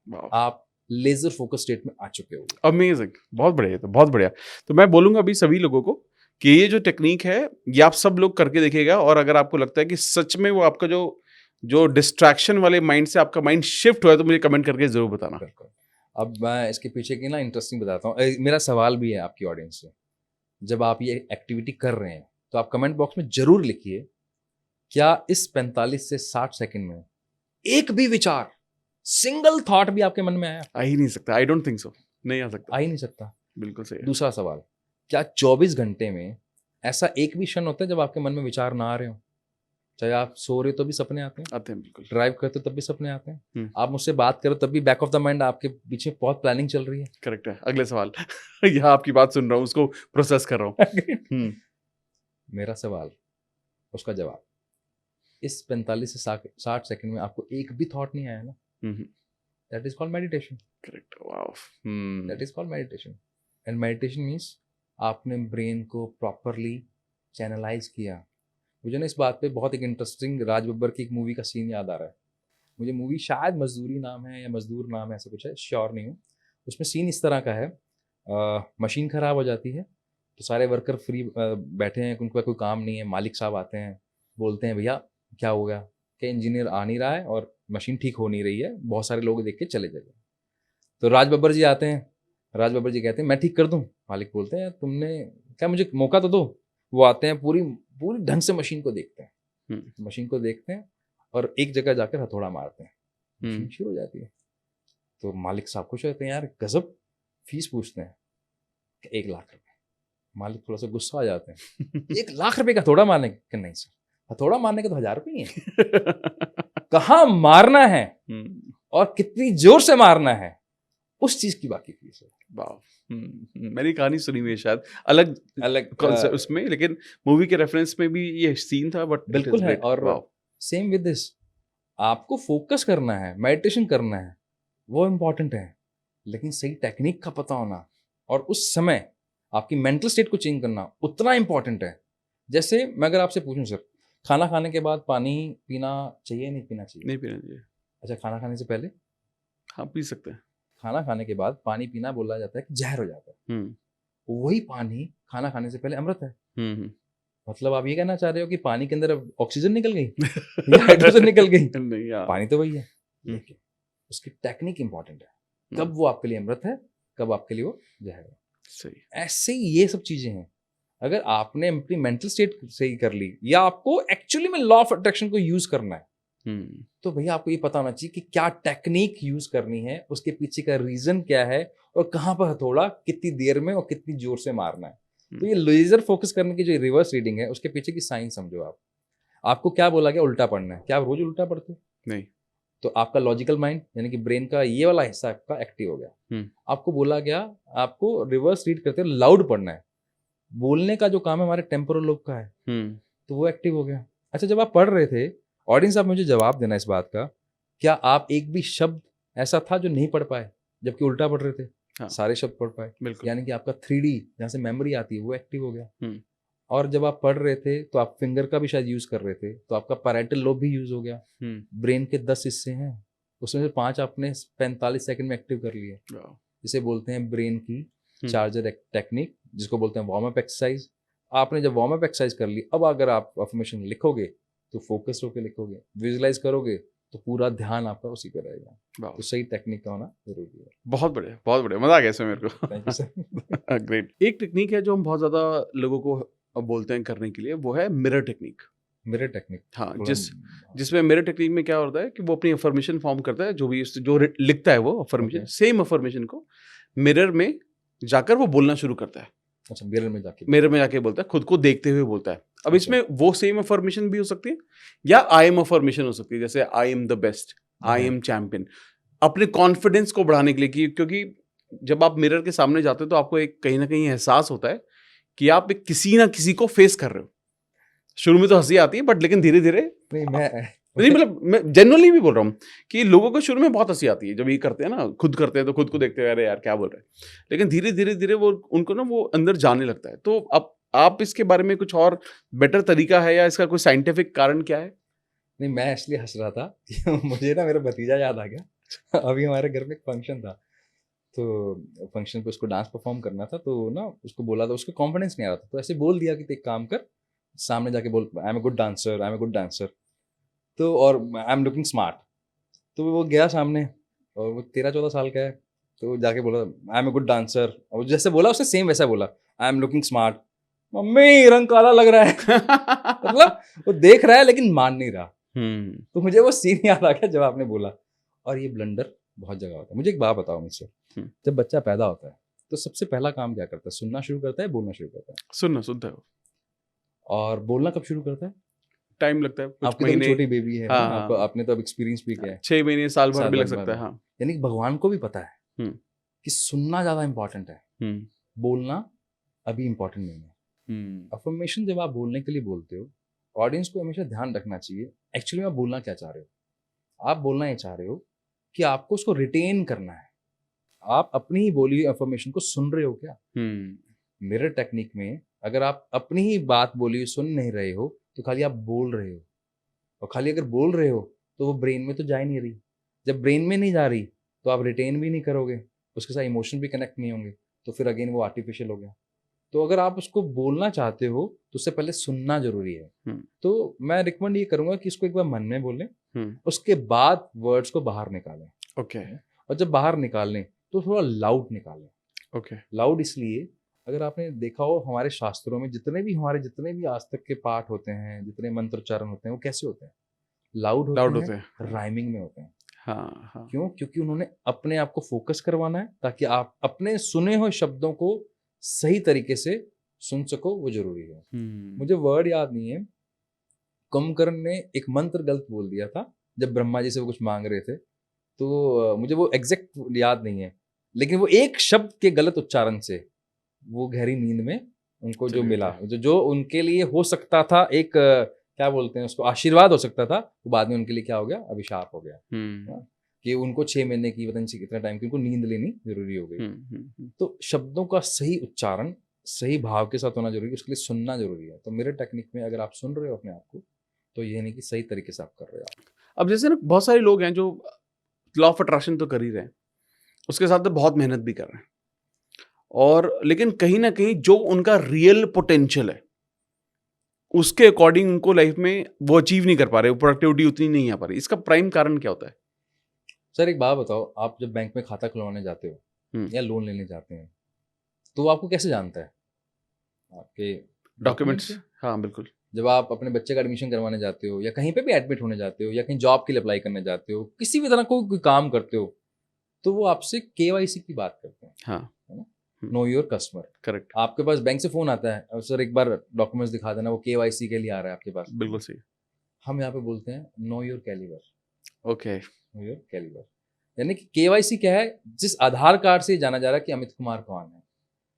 वाह। आप लेजर फोकस स्टेट में आ चुके होगे। अमेजिंग। बहुत बढ़िया, तो बहुत बढ़िया। तो मैं बोलूंगा अभी सभी लोगों को कि ये जो टेक्निक है ये आप सब लोग करके देखिएगा, और अगर आपको लगता है कि सच में वो आपका जो जो डिस्ट्रैक्शन वाले माइंड से आपका माइंड शिफ्ट हुआ है, तो मुझे कमेंट करके जरूर बताना। बिल्कुल। अब मैं इसके पीछे की ना इंटरेस्टिंग बताता हूँ। मेरा सवाल भी है आपकी ऑडियंस से, जब आप ये एक्टिविटी कर रहे हैं तो आप कमेंट बॉक्स में जरूर लिखिए, क्या इस 45 से 60 सेकंड में एक भी विचार, सिंगल थॉट भी आपके मन में आया? आ ही नहीं सकता, आई डोंट थिंक सो, नहीं आ सकता। आ ही नहीं सकता। बिल्कुल सही है। दूसरा सवाल, क्या 24 घंटे में ऐसा एक भी क्षण होता है जब आपके मन में विचार ना आ रहे हो? चाहे आप सो रहे हो तो भी सपने आते हैं, आते हैं बिल्कुल। ड्राइव करते हो तब भी सपने आते हैं, आप मुझसे बात करो तब भी बैक ऑफ द माइंड आपके पीछे बहुत प्लानिंग चल रही है। करेक्ट है। अगले सवाल यहाँ आपकी बात सुन रहा हूँ, उसको प्रोसेस कर रहा हूँ। मेरा सवाल, उसका जवाब, इस 45 से 60 सेकंड में आपको एक भी थॉट नहीं आया ना, that is called meditation. Correct. Wow. That is called meditation. And meditation means आपने ब्रेन को प्रॉपरली चैनलाइज किया। मुझे ना इस बात पे बहुत एक इंटरेस्टिंग राज बब्बर की एक मूवी का सीन याद आ रहा है। मुझे मूवी शायद मजदूरी नाम है या मजदूर नाम है, ऐसा कुछ है, श्योर नहीं हूँ। उसमें सीन इस तरह का है, मशीन ख़राब हो जाती है तो सारे वर्कर फ्री बैठे हैं, उनका कोई काम नहीं है, मालिक साहब आते हैं, बोलते हैं भैया क्या हो गया, कि इंजीनियर आ नहीं रहा है और मशीन ठीक हो नहीं रही है, बहुत सारे लोग देख के चले जाएंगे। तो राज बब्बर जी आते हैं, राज बब्बर जी कहते हैं मैं ठीक कर दूं। मालिक बोलते हैं तुमने क्या, मुझे मौका तो दो। वो आते हैं, पूरी पूरी ढंग से मशीन को देखते हैं, मशीन को देखते हैं और एक जगह जाकर हथौड़ा मारते हैं, मशीन शुरू हो जाती है। तो मालिक साहब खुश होते हैं, यार गजब, फीस पूछते हैं 1 लाख रुपए। मालिक थोड़ा सा गुस्सा आ जाते हैं 1 लाख रुपए का हथौड़ा मारने का? नहीं सर, हथौड़ा मारने के तो 1000 रुपये ही है। कहाँ मारना है और कितनी जोर से मारना है, उस चीज की बाकी फीस है। वाह। मैंने कहानी सुनी हुई है शायद अलग अलग कॉन्सेप्ट उसमें, लेकिन मूवी के रेफरेंस में भी ये सीन था, बट बिल्कुल है। और सेम विद दिस, आपको फोकस करना है, मेडिटेशन करना है, वो इम्पोर्टेंट है, लेकिन सही टेक्निक का पता होना और उस समय आपकी मेंटल स्टेट को चेंज करना उतना इम्पोर्टेंट है। जैसे मैं अगर आपसे पूछूं सर, खाना खाने के बाद पानी पीना चाहिए नहीं पीना चाहिए? नहीं पीना चाहिए। अच्छा, खाना खाने से पहले? हाँ, पी सकते हैं। खाना खाने के बाद पानी पीना बोला जाता है कि जहर हो जाता है। वही पानी खाना खाने से पहले अमृत है। मतलब आप ये कहना चाह रहे हो कि पानी के अंदर ऑक्सीजन निकल गई या हाइड्रोजन निकल गई? नहीं यार, पानी तो वही है, लेकिन उसकी टेक्निक इंपॉर्टेंट है। कब वो आपके लिए अमृत है, कब आपके लिए वो जहर है। सही। ऐसे ही ये सब चीजें हैं। अगर आपने अपनी मेंटल स्टेट सही कर ली, या आपको एक्चुअली में लॉ ऑफ अट्रैक्शन को यूज करना है, तो भैया आपको ये पता होना चाहिए कि क्या टेक्निक यूज करनी है, उसके पीछे का रीजन क्या है, और कहाँ पर हथौड़ा कितनी देर में और कितनी जोर से मारना है। तो ये लेजर फोकस करने की जो रिवर्स रीडिंग है, उसके पीछे की साइंस समझो आप। आपको क्या बोला गया उल्टा पढ़ना है? क्या आप रोज उल्टा पढ़ते हो? नहीं। तो आपका लॉजिकल माइंड यानी कि ब्रेन का ये वाला हिस्सा आपका एक्टिव हो गया। आपको बोला गया आपको रिवर्स रीड करते हुए लाउड पढ़ना है। बोलने का जो काम है हमारे टेम्पोरल लोब का है, तो वो एक्टिव हो गया। अच्छा, जब आप पढ़ रहे थे, ऑडियंस आप मुझे जवाब देना इस बात का, क्या आप एक भी शब्द ऐसा था जो नहीं पढ़ पाए जबकि उल्टा पढ़ रहे थे? हाँ। सारे शब्द पढ़ पाए। बिल्कुल। यानी कि आपका 3D जहाँ से मेमोरी आती है वो एक्टिव हो गया। और जब आप पढ़ रहे थे तो आप फिंगर का भी शायद यूज कर रहे थे, तो आपका पैरेटल लोब भी यूज हो गया। ब्रेन के 10 हिस्से हैं, उसमें से 5 आपने 45 सेकंड में एक्टिव कर लिए। जिसे बोलते हैं ब्रेन की चार्जर टेक्निक, जिसको बोलते हैं वार्म अप एक्सरसाइज। आपने जब वार्म अप एक्सरसाइज कर ली, अब अगर आप अफर्मेशन लिखोगे तो फोकस होकर लिखोगे, विजुअलाइज करोगे तो पूरा ध्यान आपका उसी पे रहेगा। तो सही टेक्निक का होना जरूरी है। बहुत बढ़िया, बहुत बढ़िया, मजा आ गया इसमें मेरे को। Thank you sir. ग्रेट। एक टेक्निक है जो हम बहुत ज्यादा लोगों को बोलते हैं करने के लिए, वो है मिरर टेक्निक। Mirror technique? हाँ, जिसमें मिरर टेक्निक में क्या होता है कि वो अपनी अफर्मेशन फॉर्म करता है, जो लिखता है वो अफर्मेशन, सेम अफर्मेशन को मिरर में जाकर वो बोलना शुरू करता है। अच्छा, मिरर में जाके बोलता है, खुद को देखते हुए बोलता है। अब इसमें वो सेम अफर्मेशन भी हो सकती है या आई एम अफर्मेशन हो सकती है, जैसे I am the best, I am champion, अपने कॉन्फिडेंस को बढ़ाने के लिए। क्योंकि जब आप मिरर के सामने जाते हो तो आपको एक कहीं ना कहीं एहसास होता है कि आप किसी ना किसी को फेस कर रहे हो। शुरू में तो हंसी आती है, बट लेकिन धीरे धीरे नहीं, मतलब मैं जेन्युइनली भी बोल रहा हूँ कि लोगों को शुरू में बहुत हंसी आती है जब ये करते हैं ना, खुद करते हैं तो खुद को देखते हैं, अरे यार क्या बोल रहे हैं, लेकिन धीरे धीरे धीरे वो उनको ना वो अंदर जाने लगता है। तो अब आप इसके बारे में कुछ और बेटर तरीका है या इसका कोई साइंटिफिक कारण क्या है? नहीं, मैं इसलिए हंस रहा था कि मुझे ना मेरा भतीजा याद आ गया। अभी हमारे घर में एक फंक्शन था, तो फंक्शन पे उसको डांस परफॉर्म करना था, तो ना उसको बोला था, उसको कॉन्फिडेंस नहीं आ रहा था, तो ऐसे बोल दिया कि एक काम कर, सामने जाके बोल I am a good dancer, I am a good dancer, तो और आई एम लुकिंग स्मार्ट। तो वो गया सामने, और वो 13-14 साल का है, तो जाके बोला I am a good dancer, और जैसे बोला उसने सेम वैसा बोला, I am looking smart. Mummy रंग काला लग रहा है। मतलब वो देख रहा है लेकिन मान नहीं रहा। तो मुझे वो सीन याद आ गया जब आपने बोला। और ये ब्लंडर बहुत जगह होता है। मुझे एक बात बताओ मुझसे, जब बच्चा पैदा होता है तो सबसे पहला काम क्या करता है? सुनना शुरू करता है, बोलना शुरू करता है? सुनता है। और बोलना कब शुरू करता है? टाइम लगता है, आपकी महीने, तो छोटी बेबी है। हाँ, आपने तो अब एक्सपीरियंस भी किया है। 6 महीने साल भर भी लग सकता है। हाँ, यानी कि भगवान को भी पता है कि सुनना ज्यादा इंपॉर्टेंट है, बोलना अभी इंपॉर्टेंट नहीं है। अफर्मेशन जब आप बोलने के लिए बोलते हो, ऑडियंस को हमेशा ध्यान रखना चाहिए एक्चुअली आप बोलना क्या चाह रहे हो। आप बोलना ये चाह रहे हो कि आपको उसको रिटेन करना है। आप अपनी ही बोली हुई अफर्मेशन को सुन रहे हो क्या? मिरर टेक्निक में अगर आप अपनी ही बात बोली हुई सुन नहीं रहे हो तो खाली आप बोल रहे हो, और खाली अगर बोल रहे हो तो वो ब्रेन में तो जा ही नहीं रही। जब ब्रेन में नहीं जा रही तो आप रिटेन भी नहीं करोगे, उसके साथ इमोशन भी कनेक्ट नहीं होंगे, तो फिर अगेन वो आर्टिफिशियल हो गया। तो अगर आप उसको बोलना चाहते हो तो उससे पहले सुनना जरूरी है। तो मैं रिकमेंड ये करूंगा कि इसको एक बार मन में बोलें, उसके बाद वर्ड्स को बाहर निकालें। ओके। और जब बाहर निकालें तो थोड़ा लाउड निकालें। ओके। लाउड इसलिए, अगर आपने देखा हो हमारे शास्त्रों में जितने भी आज तक के पाठ होते हैं, जितने मंत्रोच्चारण होते हैं, वो कैसे होते हैं? लाउड होते हैं, राइमिंग में होते हैं। हाँ। क्यों? क्योंकि उन्होंने अपने आप को फोकस करवाना है ताकि आप अपने सुने हुए शब्दों को सही तरीके से सुन सको, वो जरूरी है। मुझे वर्ड याद नहीं है, कुंभकर्ण ने एक मंत्र गलत बोल दिया था जब ब्रह्मा जी से वो कुछ मांग रहे थे, तो मुझे वो एग्जैक्ट याद नहीं है, लेकिन वो एक शब्द के गलत उच्चारण से वो गहरी नींद में उनको जो चले मिला, गए जो उनके लिए हो सकता था एक क्या बोलते हैं उसको, आशीर्वाद हो सकता था, वो बाद में उनके लिए क्या हो गया, अभिशाप हो गया। हाँ, कि उनको 6 महीने की पता नहीं कितना टाइम की उनको नींद लेनी जरूरी हो गई। तो शब्दों का सही उच्चारण सही भाव के साथ होना जरूरी है, उसके लिए सुनना जरूरी है। तो मेरे टेक्निक में अगर आप सुन रहे हो अपने आप को, तो ये नहीं कि सही तरीके से आप कर रहे हो आप। अब जैसे ना बहुत सारे लोग हैं जो लॉ ऑफ अट्रैक्शन तो कर ही रहे हैं, उसके साथ तो बहुत मेहनत भी कर रहे हैं, और लेकिन कहीं ना कहीं जो उनका रियल पोटेंशियल है उसके अकॉर्डिंग उनको लाइफ में वो अचीव नहीं कर पा रहे, प्रोडक्टिविटी उतनी नहीं आ पा रही। इसका प्राइम कारण क्या होता है? सर एक बात बताओ, आप जब बैंक में खाता खुलवाने जाते हो या लोन लेने जाते हैं, तो वो आपको कैसे जानता है? आपके डॉक्यूमेंट्स। से। हाँ बिल्कुल। जब आप अपने बच्चे का एडमिशन करवाने जाते हो या कहीं पे भी एडमिट होने जाते हो या कहीं जॉब के लिए अप्लाई करने जाते हो, किसी भी तरह कोई काम करते हो, तो वो आपसे केवाईसी की बात करते हैं, हाँ है ना, नो योर कस्टमर। करेक्ट। आपके पास बैंक से फोन आता है, और सर एक बार डॉक्यूमेंट्स दिखा देना, वो केवाईसी के लिए आ रहा है आपके पास। बिल्कुल सही। हम यहाँ पे बोलते हैं know your calibre. Okay. Know your calibre यानी कि केवाईसी क्या है? जिस आधार कार्ड से जाना जा रहा है कि अमित कुमार कौन है,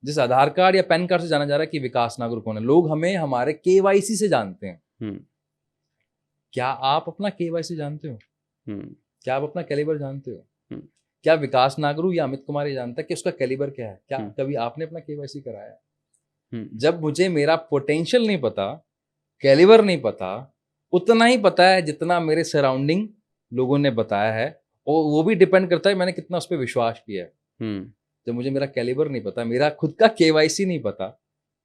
जिस आधार कार्ड या पैन कार्ड से जाना जा रहा है कि विकास नागर कौन है, लोग हमें हमारे केवाईसी से जानते हैं। क्या आप अपना केवाईसी जानते हो? क्या आप अपना कैलिबर जानते हो? क्या विकास नागरू या अमित कुमार ये जानता है कि उसका कैलिबर क्या है? क्या कभी आपने अपना केवाईसी कराया? जब मुझे मेरा पोटेंशियल नहीं पता, कैलिबर नहीं पता, उतना ही पता है जितना मेरे सराउंडिंग लोगों ने बताया है, और वो भी डिपेंड करता है मैंने कितना उस पर विश्वास किया है। जब मुझे मेरा कैलिबर नहीं पता, मेरा खुद का केवाईसी नहीं पता,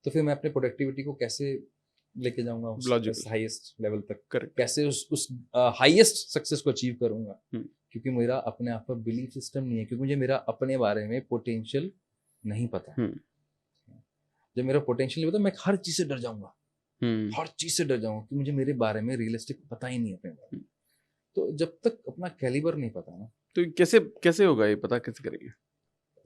तो फिर मैं अपने प्रोडक्टिविटी को कैसे लेके जाऊंगा उस हाईएस्ट लेवल तक? करेक्ट। कैसे उस हाईएस्ट सक्सेस को अचीव करूंगा? क्योंकि मेरा अपने आप पर बिलीफ सिस्टम नहीं है, क्योंकि मुझे मेरा अपने बारे में पोटेंशियल नहीं पता। जब मेरा पोटेंशियल नहीं पता, मैं हर चीज से डर जाऊंगा, हर चीज से डर जाऊंगा कि मुझे मेरे बारे में रियलिस्टिक पता ही नहीं है अपने बारे में। तो जब तक अपना कैलिबर नहीं पता ना, तो कैसे कैसे होगा ये, पता कैसे करेंगे?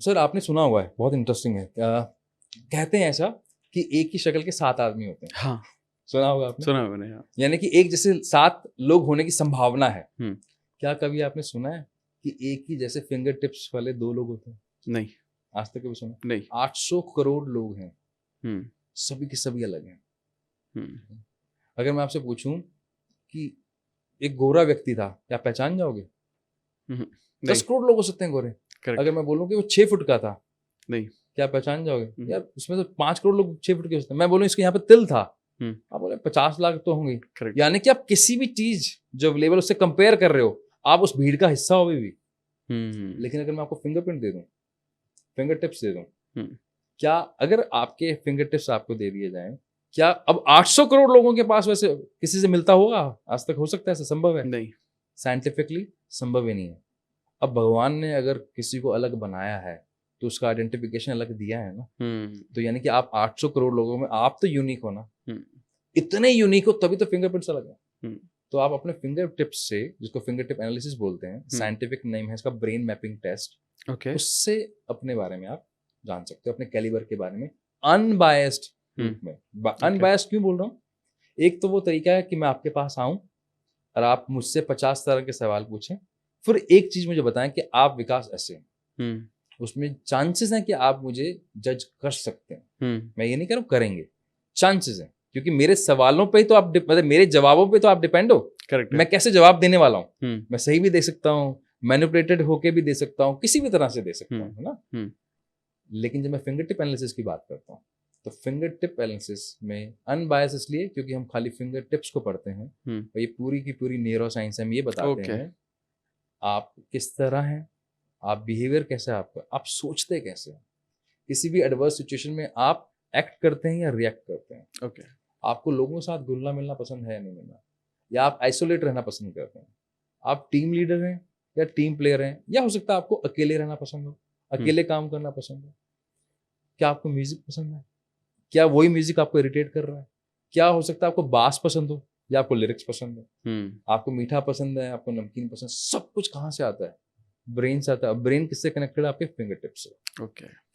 सर आपने सुना हुआ है, बहुत इंटरेस्टिंग है, कहते हैं ऐसा कि एक ही शक्ल के 7 आदमी होते हैं। हाँ सुना होगा आपने? सुना है मैंने। हाँ। यानी कि एक जैसे 7 लोग होने की संभावना है। क्या कभी आपने सुना है कि एक ही जैसे फिंगर टिप्स वाले 2 लोग होते हैं? नहीं। आज तक कभी सुना नहीं। 800 करोड़ लोग हैं, सभी के सभी अलग हैं। अगर मैं आपसे पूछूं कि एक गोरा व्यक्ति था, क्या पहचान जाओगे? 10 करोड़ लोग हो सकते हैं गोरे। Correct. अगर मैं बोलूं कि वो 6 फुट का था, नहीं, क्या पहचान जाओगे? यार उसमें तो 5 करोड़ लोग 6 फुट के हो सकते हैं। मैं बोलूं इसके यहाँ पे तिल था, आप बोले 50 लाख तो होंगे। यानी कि आप किसी भी चीज जो अवेलेबल उससे कंपेयर कर रहे हो, आप उस भीड़ का हिस्सा हो भी। लेकिन अगर मैं आपको फिंगरप्रिंट दे दूं, फिंगर टिप्स दे दूं, क्या अगर आपके फिंगर टिप्स आपको दे दिए जाएं, क्या अब 800 करोड़ लोगों के पास वैसे किसी से मिलता होगा? आज तक हो सकता है? ऐसा संभव है? नहीं, साइंटिफिकली संभव ही नहीं है। अब भगवान ने अगर किसी को अलग बनाया है तो उसका आइडेंटिफिकेशन अलग दिया है ना। तो यानी कि आप 800 करोड़ लोगों में आप तो यूनिक हो ना। इतने यूनिक हो तभी तो फिंगरप्रिंट्स अलग है। तो आप अपने फिंगर टिप्स से, जिसको फिंगर टिप एनालिसिस बोलते हैं, साइंटिफिक नेम है इसका ब्रेन मैपिंग टेस्ट, उससे अपने बारे में आप जान सकते हो, अपने कैलिबर के बारे में अनबायस्ड रूप में। अनबायस्ड क्यों बोल रहा हूँ? एक तो वो तरीका है कि मैं आपके पास आऊं और आप मुझसे 50 तरह के सवाल पूछें, फिर एक चीज मुझे बताएं कि आप विकास ऐसे हैं। उसमें चांसेस हैं कि आप मुझे जज कर सकते हैं। मैं ये नहीं कह रहा हूं करेंगे, चांसेस हैं, क्योंकि मेरे सवालों पे ही तो आप, मतलब मेरे जवाबों पे तो आप डिपेंड हो। करेक्ट। मैं कैसे जवाब देने वाला हूँ, मैं सही भी दे सकता हूँ, मैनिपुलेटेड होके भी दे सकता हूँ, किसी भी तरह से दे सकता हूँ, है ना। लेकिन जब मैं फिंगर टिप एनालिसिस की बात करता हूँ, तो फिंगर टिप एनालिसिस में अनबायस इसलिए क्योंकि हम खाली फिंगर टिप्स को पढ़ते हैं, और ये पूरी की पूरी न्यूरो साइंस हम ये बताते हैं आप किस तरह हैं, आप बिहेवियर कैसे है आपका, आप सोचते कैसे हैं, किसी भी एडवर्स सिचुएशन में आप एक्ट करते हैं या रिएक्ट करते हैं। आपको लोगों के साथ घुलना मिलना पसंद है या नहीं मिलना, या आप आइसोलेट रहना पसंद करते हैं, आप टीम लीडर हैं या टीम प्लेयर हैं, या हो सकता है आपको अकेले रहना पसंद हो, अकेले काम करना पसंद है। क्या आपको म्यूजिक पसंद है? क्या वही म्यूजिक आपको इरिटेट कर रहा है? क्या हो सकता है आपको बास पसंद हो या आपको लिरिक्स पसंद है? आपको मीठा पसंद है, आपको नमकीन पसंद, सब कुछ कहाँ से आता है? ब्रेन से आता है। ब्रेन किससे कनेक्टेड है? आपके फिंगर टिप से।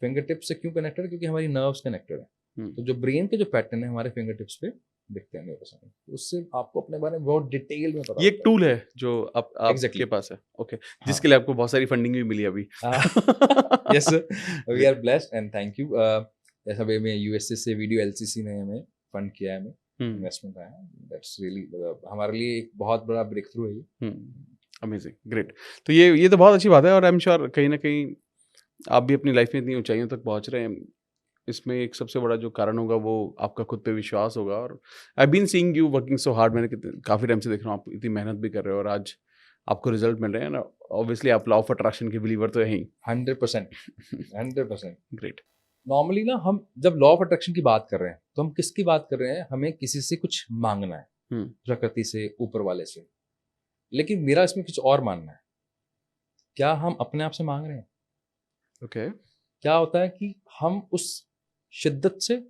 फिंगर टिप से क्यों कनेक्टेड है? क्योंकि हमारी नर्व्स कनेक्टेड है। तो जो ब्रेन के जो पैटर्न है हमारे फिंगर टिप्स पे, दिखते हैं न्यूरोसाइंस। उससे आपको अपने बारे में बहुत डिटेल में पता ये एक होता टूल है जो आपके Exactly. पास है, ओके, हाँ। जिसके लिए आपको बहुत सारी फंडिंग भी मिली अभी। Yes sir, we are blessed and thank you. ऐसा वे में यूएसए से वीडियो एलसीसी ने हमें फंड किया है, हमें इन्वेस्टमेंट आया, दैट्स रियली हमारे लिए एक बहुत बड़ा ब्रेक थ्रू है ये। Amazing, great. तो ये तो बहुत अच्छी बात है, और आई एम श्योर कहीं ना कहीं आप भी अपनी लाइफ में इतनी ऊंचाइयों तक पहुंच रहे हैं। इसमें एक सबसे बड़ा जो कारण होगा वो आपका खुद पे विश्वास होगा। और I been seeing you working so hard, मैंने काफ़ी टाइम से देख रहा हूँ आप इतनी मेहनत भी कर रहे हो, और आज आपको रिजल्ट मिल रहे हैं ना। ऑब्वियसली आप लॉ ऑफ अट्रैक्शन के बिलीवर तो है ही। 100%, 100%। ग्रेट। नॉर्मली ना हम जब लॉ ऑफ अट्रैक्शन की बात कर रहे हैं तो हम किसकी बात कर रहे हैं? हमें किसी से कुछ मांगना है, प्रकृति से, ऊपर वाले से। लेकिन मेरा इसमें कुछ और मानना है। क्या हम अपने आप से मांग रहे हैं? ओके। क्या होता है कि हम उस शिद्दत से,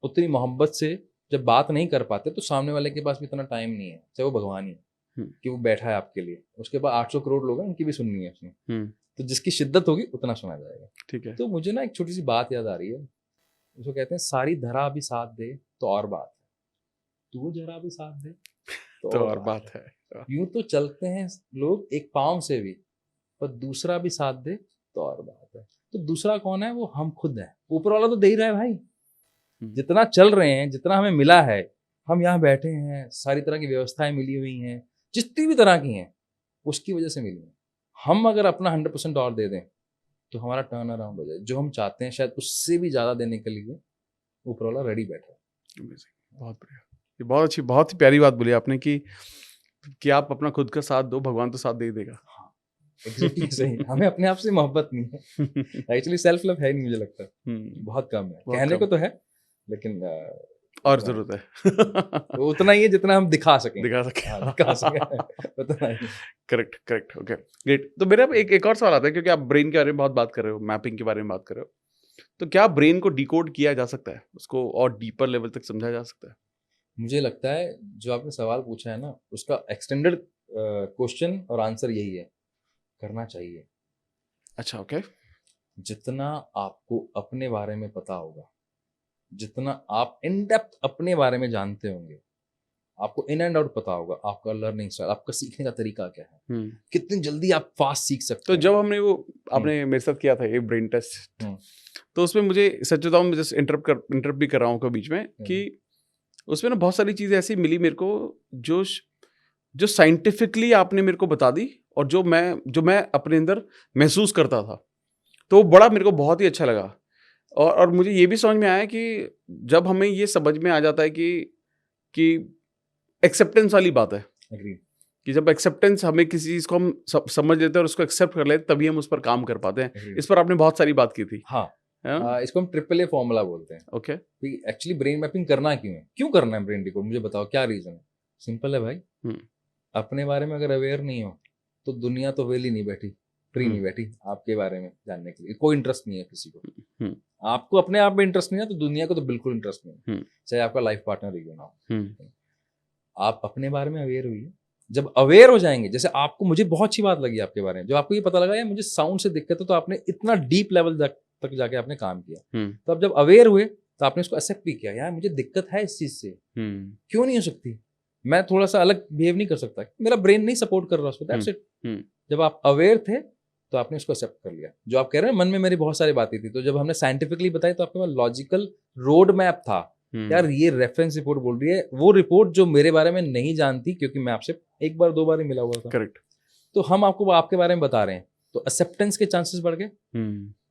उतनी मोहब्बत से जब बात नहीं कर पाते तो सामने वाले के पास भी इतना टाइम नहीं है, चाहे वो भगवान ही है, कि वो बैठा है आपके लिए, उसके बाद 800 करोड़ लोग हैं, उनकी भी सुननी है उसने। तो जिसकी शिद्दत होगी उतना सुना जाएगा। ठीक है। तो मुझे ना एक छोटी सी बात याद आ रही है, उसको कहते हैं सारी धरा भी साथ दे तो और बात है, तू जरा भी साथ दे तो और बात है। यूं तो चलते हैं लोग एक पाँव से भी, पर दूसरा भी साथ दे तो और बात है। तो दूसरा कौन है? वो हम खुद हैं। ऊपर वाला तो दे ही रहा है भाई, जितना चल रहे हैं, जितना हमें मिला है, हम यहाँ बैठे हैं, सारी तरह की व्यवस्थाएं मिली हुई हैं, जितनी भी तरह की हैं उसकी वजह से मिली हैं। हम अगर अपना 100% और दे दें तो हमारा टर्न अराउंड हो जाए। जो हम चाहते हैं शायद उससे भी ज्यादा देने के लिए ऊपर वाला रेडी बैठा है। बहुत बढ़िया। ये बहुत अच्छी, बहुत ही प्यारी बात बोली आपने कि आप अपना खुद का साथ दो, भगवान तो साथ दे ही देगा। हाँ, एग्जैक्टली सही। हमें अपने आप से मोहब्बत नहीं है एक्चुअली, सेल्फ लव है नहीं, मुझे लगता है बहुत कम है। कहने को तो है लेकिन और जरूरत है तो उतना ही है जितना हम दिखा सकें। दिखा सके। हाँ, दिखा सकें उतना ही। Correct correct, okay great. तो मेरा एक और सवाल आता है, क्योंकि आप ब्रेन के बारे में बहुत बात कर रहे हो, मैपिंग के बारे में बात कर रहे हो, तो क्या ब्रेन को डिकोड किया जा सकता है, उसको और डीपर लेवल तक समझा जा सकता है? मुझे लगता है जो आपने सवाल पूछा है ना, उसका एक्सटेंडेड क्वेश्चन और आंसर यही है, करना चाहिए। अच्छा, ओके। जितना आपको अपने बारे में पता होगा, जितना आप इन डेप्थ अपने बारे में जानते होंगे, आपको इन एंड आउट पता होगा, आपका लर्निंग स्टाइल, आपका सीखने का तरीका क्या है, कितनी जल्दी आप फास्ट सीख सकते तो हैं। जब हमने वो आपने मेरे साथ किया था ये ब्रेन टेस्ट, तो उसमें मुझे सच बताऊं, मैं जस्ट इंटरप्ट भी कर रहा हूँ बीच में, कि उसमें ना बहुत सारी चीज़ें ऐसी मिली मेरे को जो साइंटिफिकली आपने मेरे को बता दी, और जो मैं अपने अंदर महसूस करता था, तो बड़ा मेरे को बहुत ही अच्छा लगा। और मुझे ये भी समझ में आया कि जब हमें ये समझ में आ जाता है कि एक्सेप्टेंस वाली बात है, कि जब एक्सेप्टेंस, हमें किसी चीज़ को हम समझ लेते हैं और उसको एक्सेप्ट कर लेते हैं, तभी हम उस पर काम कर पाते हैं। इस पर आपने बहुत सारी बात की थी। हाँ, इसको हम AAA फॉर्मूला बोलते हैं। ओके। एक्चुअली ब्रेन मैपिंग करना क्यों करना है ब्रेन डिकोड? मुझे बताओ क्या रीजन है? सिंपल है भाई, अपने बारे में अगर अवेयर नहीं हो तो दुनिया तो वेली नहीं बैठी, फ्री नहीं बैठी आपके बारे में जानने के लिए। कोई इंटरेस्ट नहीं है किसी को। आपको अपने आप में इंटरेस्ट नहीं है तो दुनिया को तो बिल्कुल इंटरेस्ट नहीं है, चाहे आपका लाइफ पार्टनर ही क्यों ना हो। आप अपने बारे में अवेयर हुई, जब अवेयर हो जाएंगे, जैसे आपको, मुझे बहुत अच्छी बात लगी आपके बारे में, जब आपको ये पता लगा यार मुझे साउंड से दिक्कत है, तो आपने इतना डीप लेवल तक जाके आपने काम किया। तो अब जब अवेयर हुए तो आपने उसको एक्सेप्ट भी किया, यार मुझे दिक्कत है इस चीज से, क्यों नहीं हो सकती, मैं थोड़ा सा अलग बिहेव नहीं कर सकता, मेरा ब्रेन नहीं सपोर्ट कर रहा उसको, दैट्स इट। जब आप अवेयर थे तो आपने उसको एक्सेप्ट कर लिया। जो आप कह रहे हैं मन में मेरी बहुत सारी बातें थी, तो जब हमने साइंटिफिकली बताई तो आपके पास लॉजिकल रोड मैप था, यार ये रेफरेंस रिपोर्ट बोल रही है, वो रिपोर्ट जो मेरे बारे में नहीं जानती, क्योंकि मैं आपसे एक बार दो बार ही मिला हुआ था। करेक्ट। तो हम आपको आपके बारे में बता रहे हैं, तो एक्सेप्टेंस के चांसेस बढ़ गए।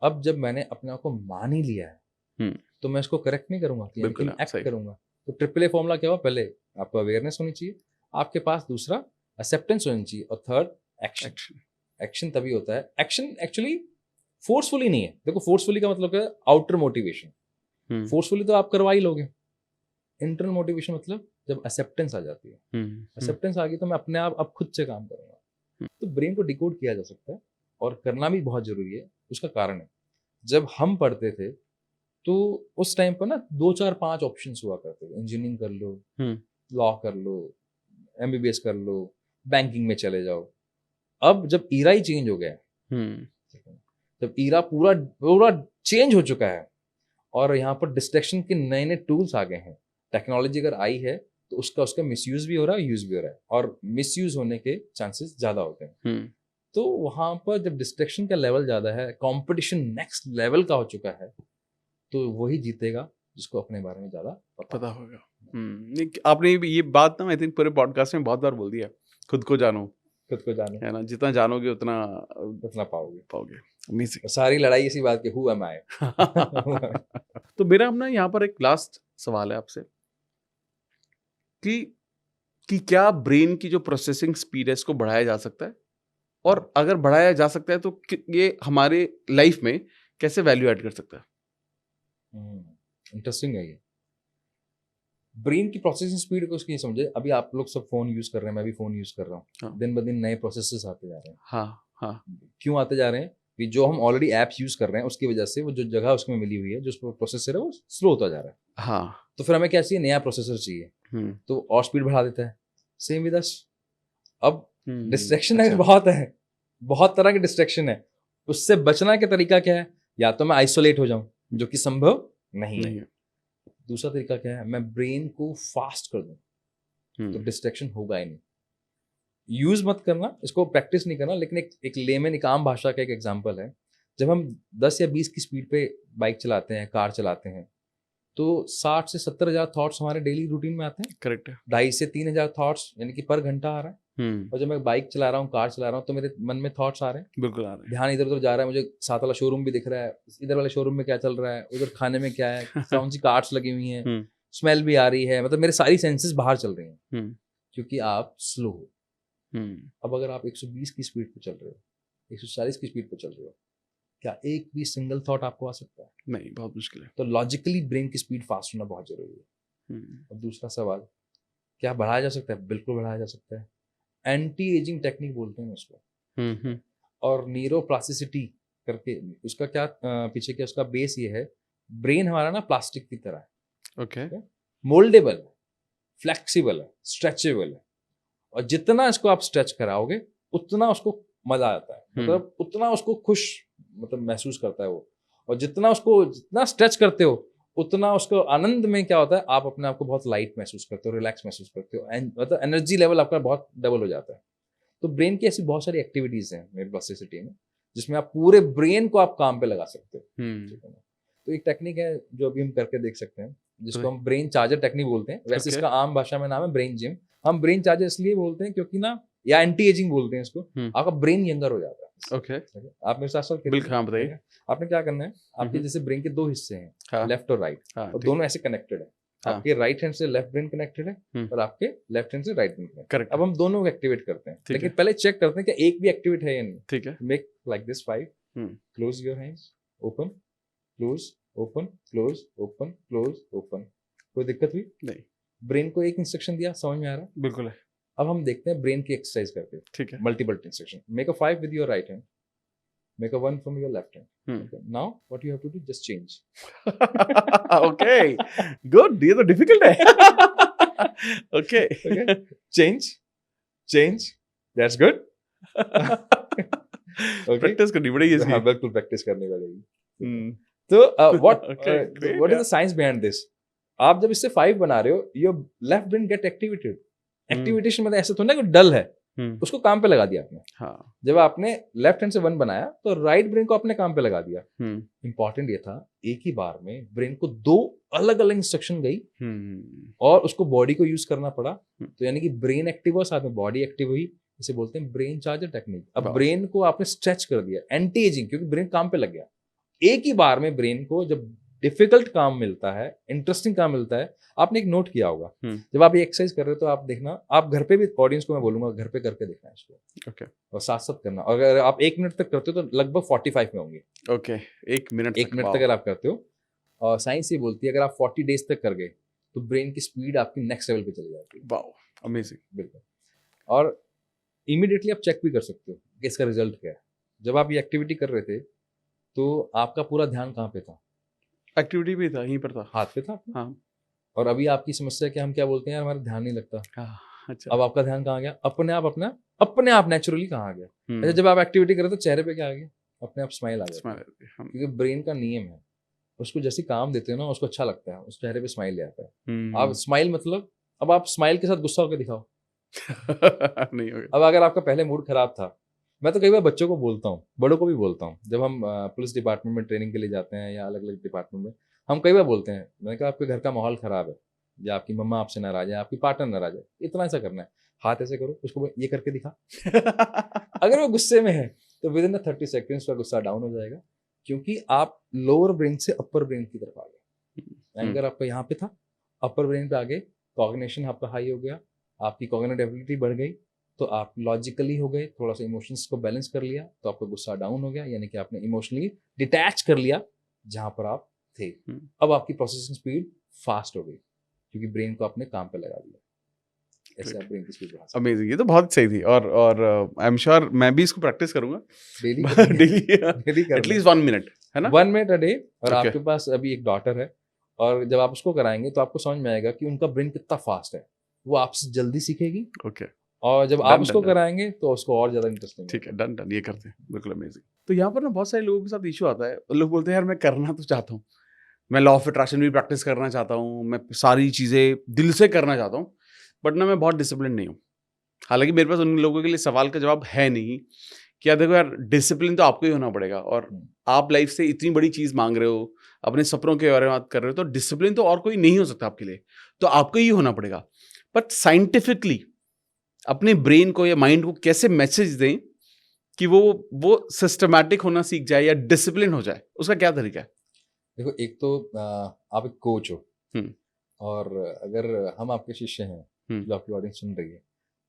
अब जब मैंने अपने आप को मान ही लिया है तो मैं इसको करेक्ट नहीं करूंगा, लेकिन एक्ट करूंगा। तो AAA फॉर्मूला क्या हुआ? पहले आपको अवेयरनेस होनी चाहिए, आपके पास दूसरा एक्सेप्टेंस होनी चाहिए, और थर्ड एक्शन। एक्शन तभी होता है, एक्शन एक्चुअली फोर्सफुली नहीं है। देखो, फोर्सफुली का मतलब क्या है? Outer motivation. फोर्सफुली तो आप करवा ही लोगे। इंटरनल मोटिवेशन मतलब जब एक्सेप्टेंस आ जाती है, एक्सेप्टेंस आ गई तो मैं अपने आप अब खुद से काम करूंगा। तो ब्रेन को डिकोड किया जा सकता है, और करना भी बहुत जरूरी है। उसका कारण है, जब हम पढ़ते थे तो उस टाइम पर ना 2 4 5 ऑप्शंस हुआ करते थे। इंजीनियरिंग कर लो, लॉ कर लो, MBBS कर लो, बैंकिंग में चले जाओ। अब जब ईरा ही चेंज हो गया, जब ईरा पूरा चेंज हो चुका है, और यहाँ पर डिस्ट्रैक्शन के नए नए टूल्स आ गए हैं, टेक्नोलॉजी अगर आई है तो उसका मिसयूज भी हो रहा है, यूज भी हो रहा है, और मिसयूज होने के चांसेस ज़्यादा होते हैं। तो वहाँ पर जब डिस्ट्रैक्शन का लेवल ज़्यादा है, कंपटीशन नेक्स्ट लेवल का हो चुका है, तो वही जीतेगा जिसको अपने बारे में ज़्यादा पता होगा। नहीं, आपने ये बात ना आई थिंक पूरे पॉडकास्ट में बहुत बार बोल दिया, खुद को जानो, खुद को जाने है ना, जितना जानोगे उतना उतना पाओगे। पाओगे। अमेजिंग। सारी लड़ाई इसी बात की, हु एम आई। तो मेरा अपना यहाँ पर एक लास्ट सवाल है आपसे कि क्या ब्रेन की जो प्रोसेसिंग स्पीड है इसको बढ़ाया जा सकता है, और अगर बढ़ाया जा सकता है तो ये हमारे लाइफ में कैसे वैल्यू ऐड कर सकता है? इंटरेस्टिंग है ये। ब्रेन की प्रोसेसिंग स्पीड को उसकी समझे, अभी आप लोग सब फोन यूज कर रहे हैं, मैं भी फोन यूज कर रहा हूँ, हाँ। दिन ब दिन नए प्रोसेसर्स आते जा रहे हैं। हाँ। क्यों आते जा रहे हैं? कि जो हम ऑलरेडी ऐप्स यूज कर रहे हैं उसकी वजह से वो जो जगह उसमें मिली हुई है, जो प्रोसेसर है वो स्लो होता जा रहा है। हाँ। तो फिर हमें क्या चाहिए? नया प्रोसेसर चाहिए, तो और स्पीड बढ़ा देता है। Same with us. अब डिस्ट्रैक्शन अगर बहुत है, बहुत तरह के डिस्ट्रैक्शन है, उससे बचना का तरीका क्या है? या तो मैं आइसोलेट हो जाऊं, जो कि संभव नहीं है। दूसरा तरीका क्या है? मैं ब्रेन को फास्ट कर दूं, तो डिस्ट्रैक्शन होगा ही नहीं। यूज मत करना, इसको प्रैक्टिस नहीं करना, लेकिन एक लेमन, एक आम भाषा का एक एग्जांपल है। जब हम 10 या 20 की स्पीड पे बाइक चलाते हैं, कार चलाते हैं, तो 60 से 70 हजार थॉट्स हमारे डेली रूटीन में आते हैं। करेक्ट है। 2.5 से 3 हजार थॉट्स यानी कि पर घंटा आ रहा है। और जब मैं बाइक चला रहा हूँ, कार चला रहा हूँ, तो मेरे मन में थॉट्स आ रहे हैं, बिल्कुल आ रहे हैं। ध्यान इधर उधर जा रहा है। मुझे साथ वाला शोरूम भी दिख रहा है, इधर वाले शोरूम में क्या चल रहा है, उधर खाने में क्या है, कौन सी कार्ट्स लगी हुई हैं, स्मेल भी आ रही है, मतलब मेरे सारी सेंसेस बाहर चल रही हैं, क्योंकि आप स्लो हो। अब अगर आप 120 की स्पीड पे चल रहे हो, 140 की स्पीड पे चल रहे हो, क्या एक भी सिंगल थॉट आपको आ सकता है? नहीं, बहुत मुश्किल है। तो लॉजिकली ब्रेन की स्पीड फास्ट होना बहुत जरूरी है। अब दूसरा सवाल, क्या बढ़ाया जा सकता है? बिल्कुल बढ़ाया जा सकता है। एंटी एजिंग टेक्निक बोलते हैं उसको, और न्यूरोप्लास्टिसिटी करके उसका क्या पीछे क्या उसका बेस ये है, ब्रेन हमारा ना प्लास्टिक की तरह है। ओके। मोल्डेबल है, फ्लेक्सिबल है, स्ट्रेचेबल है, और जितना इसको आप स्ट्रेच कराओगे उतना उसको मजा आता है, मतलब उतना उसको खुश मतलब महसूस करता है वो। और जितना स्ट्रेच करते हो उतना उसको आनंद में क्या होता है, आप अपने आप को बहुत लाइट महसूस करते हो, रिलैक्स महसूस करते हो, मतलब एनर्जी लेवल आपका बहुत डबल हो जाता है। तो ब्रेन की ऐसी बहुत सारी एक्टिविटीज हैं न्यूरोप्लास्टिसिटी में, जिसमें आप पूरे ब्रेन को आप काम पे लगा सकते हो। ठीक है ना? तो एक टेक्निक है जो अभी हम करके देख सकते हैं, जिसको हम ब्रेन चार्जर टेक्निक बोलते हैं। वैसे इसका आम भाषा में नाम है ब्रेन जिम। हम ब्रेन चार्जर इसलिए बोलते हैं क्योंकि ना, या एंटी एजिंग बोलते हैं इसको, आपका ब्रेन यंगर हो जाता है। ओके। आप मेरे साथ साथ बिल्कुल, हाँ बताइए। आपने क्या करना है, आपके जैसे ब्रेन के 2 हिस्से हैं, लेफ्ट और राइट, और दोनों ऐसे कनेक्टेड है। आपके राइट हैंड से लेफ्ट ब्रेन कनेक्टेड है, और आपके लेफ्ट हैंड से राइट ब्रेन कनेक्टेड। अब हम दोनों को एक्टिवेट करते हैं, लेकिन पहले चेक करते हैं कि एक भी एक्टिवेट है या नहीं। ठीक है। Make like this 5, close your hands, open close open close open close open. कोई दिक्कत हुई? नहीं। ब्रेन को एक इंस्ट्रक्शन दिया, समझ में आ रहा है? बिल्कुल है। अब हम देखते हैं ब्रेन की एक्सरसाइज करके। ठीक है। Multiple instruction, make a 5 with your right hand, make a 1 from your left hand. Now what you have to do, just change. Okay, good. ये तो डिफिकल्ट है। Okay. Change change, that's good. Practice करनी पड़ेगी इसकी। हाँ, बिल्कुल practice करनी पड़ेगी। तो what is the science behind this? आप जब इससे 5 बना रहे हो, your left brain get activated. Activation मतलब ऐसा तो ना कि डल है, उसको काम पे लगा दिया आपने। हाँ। जब आपने लेफ्ट हैंड से 1 बनाया तो राइट ब्रेन को अपने काम पे लगा दिया। इंपॉर्टेंट ये था, एक ही बार में ब्रेन को 2 अलग अलग इंस्ट्रक्शन गई, और उसको बॉडी को यूज करना पड़ा। तो यानी कि ब्रेन एक्टिव हुआ, साथ में बॉडी एक्टिव हुई। इसे बोलते हैं ब्रेन चार्जर टेक्निक। अब ब्रेन को आपने स्ट्रेच कर दिया, एंटी एजिंग, क्योंकि ब्रेन काम पे लग गया। एक ही बार में ब्रेन को जब डिफिकल्ट काम मिलता है, इंटरेस्टिंग काम मिलता है, आपने एक नोट किया होगा, जब आप ये एक्सरसाइज कर रहे हो तो आप देखना, आप घर पे भी, ऑडियंस को मैं बोलूंगा घर पे करके देखना है इसको। ओके। और साथ साथ करना। और अगर आप 1 मिनट तक करते हो तो लगभग 45 में होंगे। ओके, 1 मिनट 1 मिनट तक अगर आप करते हो, और साइंस ये बोलती है अगर आप 40 डेज तक कर गए तो ब्रेन की स्पीड आपकी नेक्स्ट लेवल पे चली जाती है। Wow, amazing. बिल्कुल। और इमीडिएटली आप चेक भी कर सकते हो कि इसका रिजल्ट क्या है। जब आप ये एक्टिविटी कर रहे थे तो आपका पूरा ध्यान कहाँ पे था? एक्टिविटी भी था, यहीं पर था, हाथ पे था। हाँ। और अभी आपकी समस्या क्या, हम क्या बोलते हैं, हमारा ध्यान नहीं लगता। अच्छा। अब आपका ध्यान कहाँ गया? अपने आप नेचुरली कहाँ आ गया? अच्छा, जब आप एक्टिविटी कर रहे तो चेहरे पे क्या आ गया? अपने आप स्माइल आ गया। क्योंकि ब्रेन का नियम है, उसको जैसे काम देते हो ना, उसको अच्छा लगता है, उस चेहरे पे स्माइल आता है। आप स्माइल मतलब अब आप स्माइल के साथ गुस्सा होकर दिखाओ। नहीं होगा। अब अगर आपका पहले मूड खराब था, मैं तो कई बार बच्चों को बोलता हूँ, बड़ों को भी बोलता हूँ, जब हम पुलिस डिपार्टमेंट में ट्रेनिंग के लिए जाते हैं या अलग अलग डिपार्टमेंट में, हम कई बार बोलते हैं, मैंने कहा आपके घर का माहौल खराब है, या आपकी मम्मा आपसे नाराज है, आपकी पार्टनर नाराज है, इतना ऐसा करना है, हाथ ऐसे करो, उसको ये करके दिखा। अगर वो गुस्से में है तो विद इन 30 सेकेंड्स का गुस्सा डाउन हो जाएगा, क्योंकि आप लोअर ब्रेन से अपर ब्रेन की तरफ आ गए। एंगर आपका यहाँ पे था, अपर ब्रेन पे आ गए, कॉग्निशन आपका हाई हो गया, आपकी कॉग्निटिव एबिलिटी बढ़ गई, तो आप लॉजिकली हो गए, थोड़ा सा इमोशंस को बैलेंस कर लिया, तो आपका गुस्सा डाउन हो गया, यानी कि आपने इमोशनली डिटैच कर लिया जहां पर आप थे। अब आपकी प्रोसेसिंग स्पीड फास्ट हो गई, क्योंकि ब्रेन को आपने काम पे लगा दिया। ऐसे आप ब्रेन की स्पीड बढ़ा सकते अमेजिंग, ये तो बहुत सही थी। और आई एम श्योर मैं भी इसको प्रैक्टिस करूंगा डेली डेली, डेली कर एटलीस्ट 1 मिनट, है ना? 1 मिनट अ डे। और Okay. आपके पास अभी एक डॉटर है, और जब आप उसको कराएंगे तो आपको समझ में आएगा कि उनका ब्रेन कितना फास्ट है, वो आपसे जल्दी सीखेगी, ओके, और जब Done, आप उसको done, done. कराएंगे तो उसको और ज्यादा इंटरेस्टिंग। ठीक है, डन डन, ये करते हैं, बिल्कुल अमेजिंग। तो यहाँ पर ना बहुत सारे लोगों के साथ इशू आता है, लोग बोलते हैं यार मैं करना तो चाहता हूँ, मैं लॉ ऑफ अट्रैक्शन भी प्रैक्टिस करना चाहता हूँ, मैं सारी चीज़ें दिल से करना चाहता हूँ, बट ना मैं बहुत डिसिप्लिन नहीं हूँ। हालांकि मेरे पास उन लोगों के लिए सवाल का जवाब है नहीं कि यार देखो यार, डिसिप्लिन तो आपको ही होना पड़ेगा, और आप लाइफ से इतनी बड़ी चीज़ मांग रहे हो, अपने सपनों के बारे में बात कर रहे हो, तो डिसिप्लिन तो और कोई नहीं हो सकता आपके लिए, तो आपको ही होना पड़ेगा। बट साइंटिफिकली अपने ब्रेन को या माइंड को कैसे मैसेज दें कि वो सिस्टमैटिक होना सीख जाए या डिसिप्लिन हो जाए, उसका क्या तरीका है? देखो, एक तो आप एक कोच हो, हम्म। और अगर हम आपके शिष्य हैं, जो आपकी ऑडियंस सुन रही है,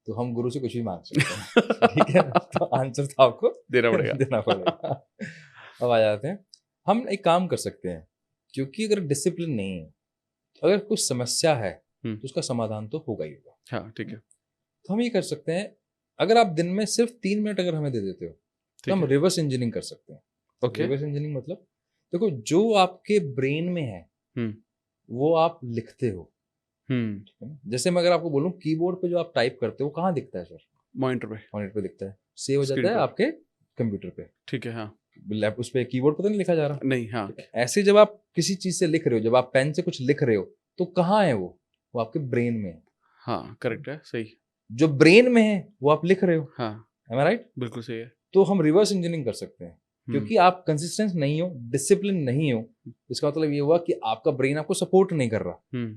तो हम गुरु से कुछ भी मांग सकते हैं। ठीक है, तो आंसर तो आपको देना पड़ेगा। देना पड़ेगा। अब आ जाते हैं, हम एक काम कर सकते हैं, क्योंकि अगर डिसिप्लिन नहीं है, अगर कुछ समस्या है तो उसका समाधान तो होगा ही होगा। हाँ, ठीक है, तो हम ये कर सकते हैं, अगर आप दिन में सिर्फ 3 मिनट अगर हमें दे देते हो, तो हम रिवर्स इंजीनियरिंग कर सकते हैं। ओके, रिवर्स इंजीनियरिंग मतलब, देखो जो आपके ब्रेन में है वो आप लिखते हो, ठीक है ना? जैसे मैं अगर आपको बोलूं, कीबोर्ड पे जो आप टाइप करते हो वो कहाँ दिखता है सर? मॉनिटर पे, मॉनिटर पे दिखता है, सेव हो Screen जाता है पे। आपके कंप्यूटर पे, ठीक है, हाँ, लैप उस पे कीबोर्ड पे तो नहीं लिखा जा रहा। नहीं, हाँ, ऐसे जब आप किसी चीज से लिख रहे हो, जब आप पेन से कुछ लिख रहे हो, तो कहाँ है वो आपके ब्रेन में है। हाँ, करेक्ट है, सही, जो ब्रेन में है वो आप लिख रहे हो, हाँ, एम आई राइट? बिल्कुल सही है। तो हम रिवर्स इंजीनियरिंग कर सकते हैं, क्योंकि आप कंसिस्टेंट नहीं हो, डिसिप्लिन नहीं हो, इसका मतलब ये हुआ कि आपका ब्रेन आपको सपोर्ट नहीं कर रहा,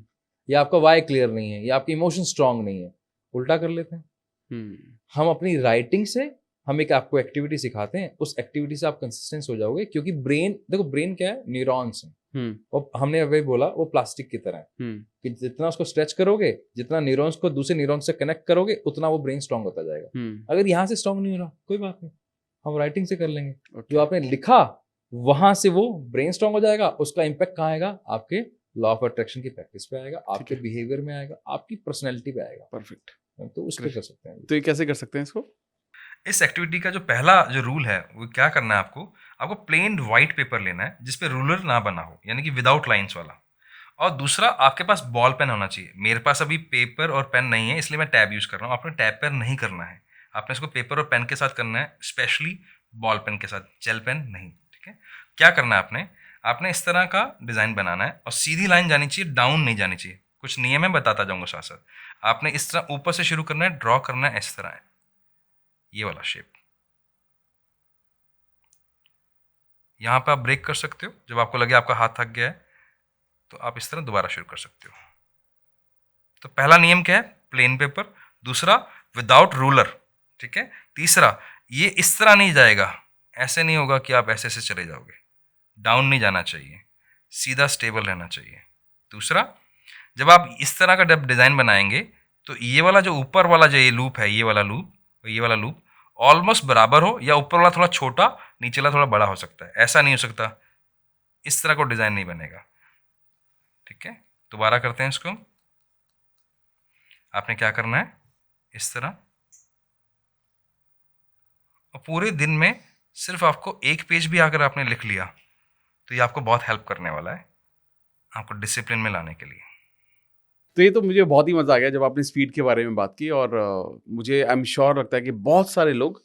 या आपका वाई क्लियर नहीं है, या आपके इमोशन स्ट्रांग नहीं है। उल्टा कर लेते हैं, हम अपनी राइटिंग से हम एक आपको एक्टिविटी सिखाते हैं, उस एक्टिविटी से आप कंसिस्टेंस हो जाओगे, क्योंकि ब्रेन, देखो ब्रेन क्या है, न्यूरॉन्स हैं, और हमने अभी बोला वो प्लास्टिक की तरह है, कि जितना उसको स्ट्रेच करोगे, जितना न्यूरॉन्स को दूसरे न्यूरॉन्स से कनेक्ट करोगे, उतना वो ब्रेन स्ट्रांग होता जाएगा। अगर यहाँ से स्ट्रांग नहीं हो रहा, कोई बात नहीं, हम राइटिंग से कर लेंगे। जो आपने लिखा वहां से वो ब्रेन स्ट्रांग हो जाएगा, उसका इम्पैक्ट कहाँ आएगा? आपके लॉ ऑफ अट्रैक्शन की प्रैक्टिस पे आएगा, आपके बिहेवियर में आएगा, आपकी पर्सनैलिटी पे आएगा। परफेक्ट, तो उस पर कर सकते हैं। तो ये कैसे कर सकते हैं इसको? इस एक्टिविटी का जो पहला जो रूल है वो क्या करना है, आपको प्लेन वाइट पेपर लेना है जिसपे रूलर ना बना हो, यानी कि विदाउट लाइंस वाला। और दूसरा, आपके पास बॉल पेन होना चाहिए। मेरे पास अभी पेपर और पेन नहीं है, इसलिए मैं टैब यूज़ कर रहा हूँ। आपने टैब पेन नहीं करना है, आपने इसको पेपर और पेन के साथ करना है, स्पेशली बॉल पेन के साथ, जेल पेन नहीं। ठीक है, क्या करना है, आपने इस तरह का डिज़ाइन बनाना है, और सीधी लाइन जानी चाहिए, डाउन नहीं जानी चाहिए। कुछ नियम है, बताता जाऊँगा साथ साथ। आपने इस तरह ऊपर से शुरू करना है, ड्रॉ करना है, इस तरह है, ये वाला शेप। यहाँ पे आप ब्रेक कर सकते हो, जब आपको लगे आपका हाथ थक गया है तो आप इस तरह दोबारा शुरू कर सकते हो। तो पहला नियम क्या है? Plain paper. दूसरा, विदाउट रूलर। ठीक है। तीसरा, ये इस तरह नहीं जाएगा, ऐसे नहीं होगा कि आप ऐसे से चले जाओगे, डाउन नहीं जाना चाहिए, सीधा स्टेबल रहना चाहिए। दूसरा, जब आप इस तरह का जब डिज़ाइन बनाएंगे तो ये वाला जो ऊपर वाला जो ये लूप है, ये वाला लूप ऑलमोस्ट बराबर हो, या ऊपर वाला थोड़ा छोटा, नीचे वाला थोड़ा बड़ा हो सकता है। ऐसा नहीं हो सकता, इस तरह को डिज़ाइन नहीं बनेगा। ठीक है, दोबारा करते हैं इसको। आपने क्या करना है, इस तरह, और पूरे दिन में सिर्फ आपको एक पेज भी अगर आपने लिख लिया तो ये आपको बहुत हेल्प करने वाला है आपको डिसिप्लिन में लाने के लिए। तो ये तो मुझे बहुत ही मज़ा आ गया जब आपने स्पीड के बारे में बात की, और मुझे आई एम श्योर लगता है कि बहुत सारे लोग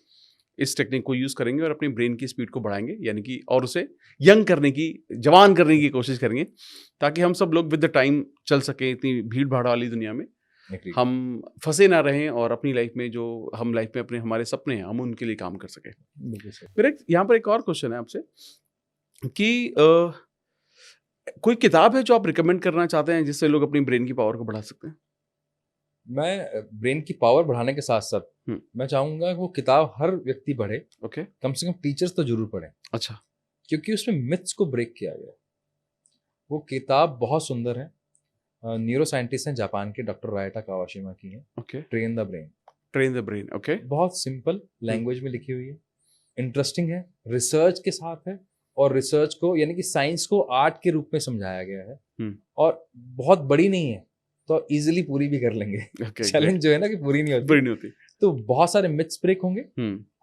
इस टेक्निक को यूज़ करेंगे और अपनी ब्रेन की स्पीड को बढ़ाएंगे, यानी कि और उसे यंग करने की, जवान करने की कोशिश करेंगे, ताकि हम सब लोग विद द टाइम चल सकें इतनी भीड़ भाड़ वाली दुनिया में, Agreed. हम फंसे ना रहें और अपनी लाइफ में जो हम लाइफ में अपने हमारे सपने हैं हम उनके लिए काम कर सकें। बिल्कुल सर। फिर एक यहाँ पर एक और क्वेश्चन है आपसे कि कोई किताब है जो आप रिकमेंड करना चाहते हैं जिससे लोग अपनी ब्रेन की पावर को बढ़ा सकते हैं? मैं ब्रेन की पावर बढ़ाने के साथ साथ मैं चाहूंगा कि वो किताब हर व्यक्ति पढ़े, ओके। कम से कम टीचर्स तो जरूर पढ़ें, अच्छा। क्योंकि उसमें मिथ्स को ब्रेक किया गया है। वो किताब बहुत सुंदर है। न्यूरो साइंटिस्ट हैं जापान के, डॉक्टर रायटा कावाशिमा की है, okay. Train the brain. Train the brain. Okay. बहुत सिंपल लैंग्वेज में लिखी हुई है, इंटरेस्टिंग है, रिसर्च के साथ है, और रिसर्च को यानी कि साइंस को आर्ट के रूप में समझाया गया है, और बहुत बड़ी नहीं है तो इजीली पूरी भी कर लेंगे। चैलेंज जो है ना कि पूरी नहीं होती, तो बहुत सारे मिथ्स ब्रेक होंगे,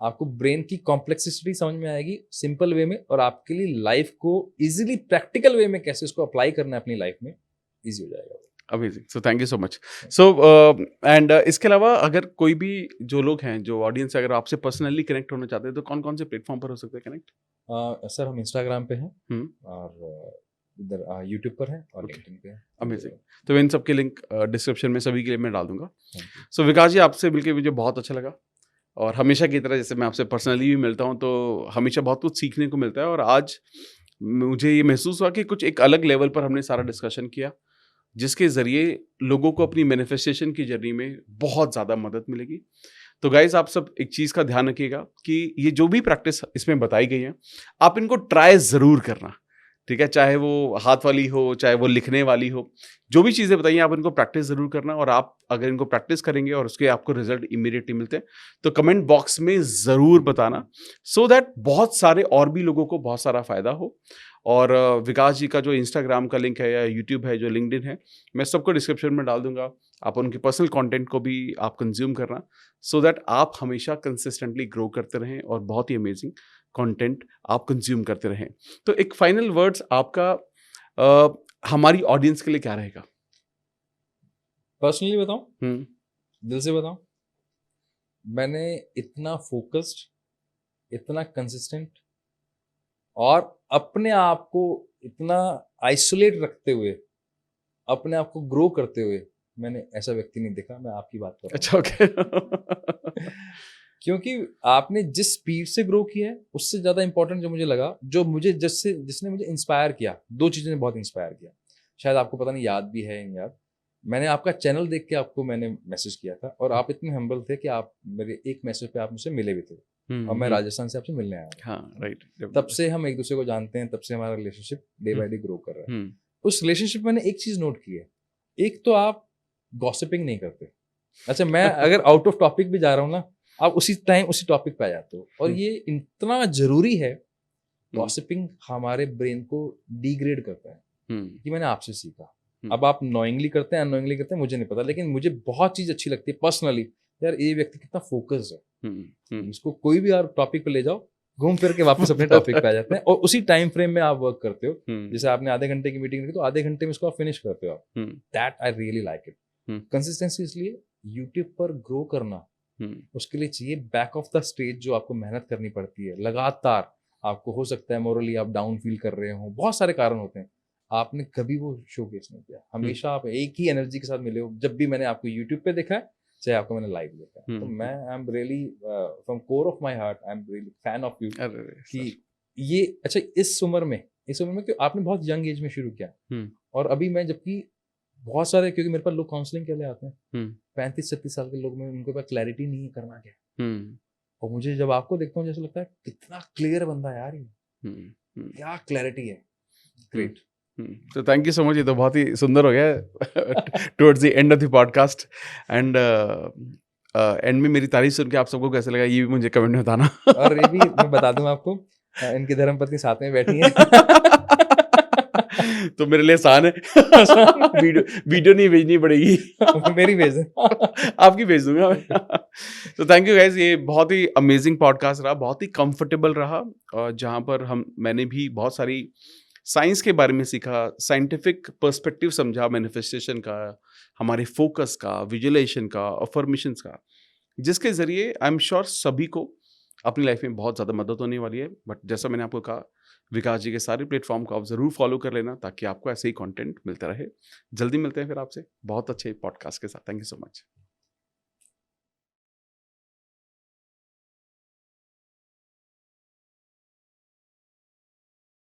आपको ब्रेन की कॉम्प्लेक्सिटी समझ में आएगी सिंपल वे में, और आपके लिए लाइफ को इजीली प्रैक्टिकल वे में कैसे उसको अप्लाई करना है अपनी लाइफ में इजी हो जाएगा। Amazing, so thank you so much. So and इसके अलावा अगर कोई भी जो लोग हैं, जो ऑडियंस अगर आपसे पर्सनली कनेक्ट होना चाहते हैं तो कौन कौन से प्लेटफॉर्म पर हो सकते हैं कनेक्ट? सर हम इंस्टाग्राम पे हैं, और इधर यूट्यूब पर है, और लिंक्डइन पे है। अमेजिंग। तो इन सब के लिंक डिस्क्रिप्शन में सभी के लिए मैं डाल दूंगा। सो विकास जी, आपसे मिलकर मुझे बहुत अच्छा लगा, और हमेशा की तरह जैसे मैं आपसे पर्सनली भी मिलता हूँ तो हमेशा बहुत कुछ सीखने को मिलता है, और आज मुझे ये महसूस हुआ कि कुछ एक अलग लेवल पर हमने सारा डिस्कशन किया जिसके ज़रिए लोगों को अपनी मैनिफेस्टेशन की जर्नी में बहुत ज़्यादा मदद मिलेगी। तो गाइज, आप सब एक चीज़ का ध्यान रखिएगा कि ये जो भी प्रैक्टिस इसमें बताई गई है आप इनको ट्राई ज़रूर करना, ठीक है? चाहे वो हाथ वाली हो, चाहे वो लिखने वाली हो, जो भी चीज़ें बताइए आप इनको प्रैक्टिस ज़रूर करना, और आप अगर इनको प्रैक्टिस करेंगे और उसके आपको रिजल्ट इमीडिएटली मिलते हैं तो कमेंट बॉक्स में ज़रूर बताना, सो दैट बहुत सारे और भी लोगों को बहुत सारा फ़ायदा हो। और विकास जी का जो इंस्टाग्राम का लिंक है या यूट्यूब है, जो लिंक्डइन है, मैं सबको डिस्क्रिप्शन में डाल दूंगा। आप उनके पर्सनल कंटेंट को भी आप कंज्यूम करना, सो दैट आप हमेशा कंसिस्टेंटली ग्रो करते रहें और बहुत ही अमेजिंग कंटेंट आप कंज्यूम करते रहें। तो एक फाइनल वर्ड्स आपका हमारी ऑडियंस के लिए क्या रहेगा? पर्सनली बताऊं, दिल से बताऊं, मैंने इतना फोकस्ड, इतना कंसिस्टेंट और अपने आप को इतना आइसोलेट रखते हुए, अपने आप को ग्रो करते हुए मैंने ऐसा व्यक्ति नहीं देखा। मैं आपकी बात कर रहा हूं। अच्छा, ओके। क्योंकि आपने जिस स्पीड से ग्रो किया है उससे ज्यादा इंपॉर्टेंट जो मुझे लगा, जो मुझे जिसने मुझे इंस्पायर किया, दो चीजें ने बहुत इंस्पायर किया, शायद आपको पता नहीं याद भी है यार। मैंने आपका चैनल देख के आपको मैंने मैसेज किया था, और आप इतने हम्बल थे कि आप मेरे एक मैसेज पे आप मुझसे मिले भी थे, और मैं राजस्थान से आपसे मिलने आया था। हाँ, राइट। तब से हम एक दूसरे को जानते हैं, तब से हमारा relationship day by day grow कर रहा है। उस रिलेशनशिप में मैंने एक चीज नोट की है, एक तो आप गॉसिपिंग नहीं करते। अच्छा, मैं अगर आउट ऑफ टॉपिक भी जा रहा हूँ ना, आप उसी टाइम उसी टॉपिक पे आ जाते हो, और ये इतना जरूरी है। गॉसिपिंग हमारे ब्रेन को डिग्रेड करता है, ये मैंने आपसे सीखा। अब आप नोइंगली करते हैं, अननोइंगली करते हैं, मुझे नहीं पता, लेकिन मुझे बहुत चीज अच्छी लगती है पर्सनली। यार ये व्यक्ति कितना फोकस्ड है, इसको कोई भी यार टॉपिक पे ले जाओ, घूम फिर के वापस अपने टॉपिक पे आ जाते हैं, और उसी टाइम फ्रेम में आप वर्क करते हो। जैसे आपने आधे घंटे की मीटिंग रखी तो आधे घंटे में इसको आप फिनिश करते हो। That I really like it. Consistency, इसलिए यूट्यूब पर ग्रो करना, उसके लिए चाहिए बैक ऑफ द स्टेज जो आपको मेहनत करनी पड़ती है लगातार। आपको हो सकता है मोरली आप डाउन फील कर रहे हो, बहुत सारे कारण होते हैं, आपने कभी वो शोकेस नहीं किया, हमेशा आप एक ही एनर्जी के साथ मिले हो। जब भी मैंने आपको यूट्यूब पे देखा है, चाहे आपको मैंने लाइव देखा है, तो मैं I am really from core of my heart I am really fan of you. कि ये अच्छा इस उम्र में क्यों आपने बहुत यंग एज में शुरू किया, और अभी मैं जबकि बहुत सारे, क्योंकि मेरे पास लोग काउंसलिंग के लिए आते हैं 35-36 साल के लोग में, उनके पास क्लैरिटी नहीं है करना क्या। और मुझे जब आपको देखता हूँ जैसे लगता है कितना क्लियर बंदा है यार ये, क्या क्लैरिटी है। ग्रेट। तो थैंक यू सो मच। ये तो बहुत ही सुंदर हो गया towards the end of the podcast, and and में मेरी तारीफ सुन के आप सबको कैसा लगा ये भी मुझे कमेंट में बताना। और ये भी मैं बता दूं आपको, इनकी धर्मपत्नी साथ में बैठी है। तो मेरे लिए आसान है। वीडियो नहीं भेजनी पड़ेगी। मेरी भेज आपकी भेज दूंगा मैं। तो थैंक यू गाइज, ये बहुत ही अमेजिंग पॉडकास्ट रहा, बहुत ही कंफर्टेबल रहा, और जहाँ पर मैंने भी बहुत सारी साइंस के बारे में सीखा, साइंटिफिक पर्सपेक्टिव समझा मैनिफेस्टेशन का, हमारे फोकस का, विजुअलाइजेशन का, अफर्मेशंस का, जिसके ज़रिए आई एम श्योर सभी को अपनी लाइफ में बहुत ज़्यादा मदद होने वाली है। बट जैसा मैंने आपको कहा, विकास जी के सारे प्लेटफॉर्म को आप ज़रूर फॉलो कर लेना ताकि आपको ऐसे ही कंटेंट मिलता रहे। जल्दी मिलते हैं फिर आपसे बहुत अच्छे पॉडकास्ट के साथ। Thank you so much.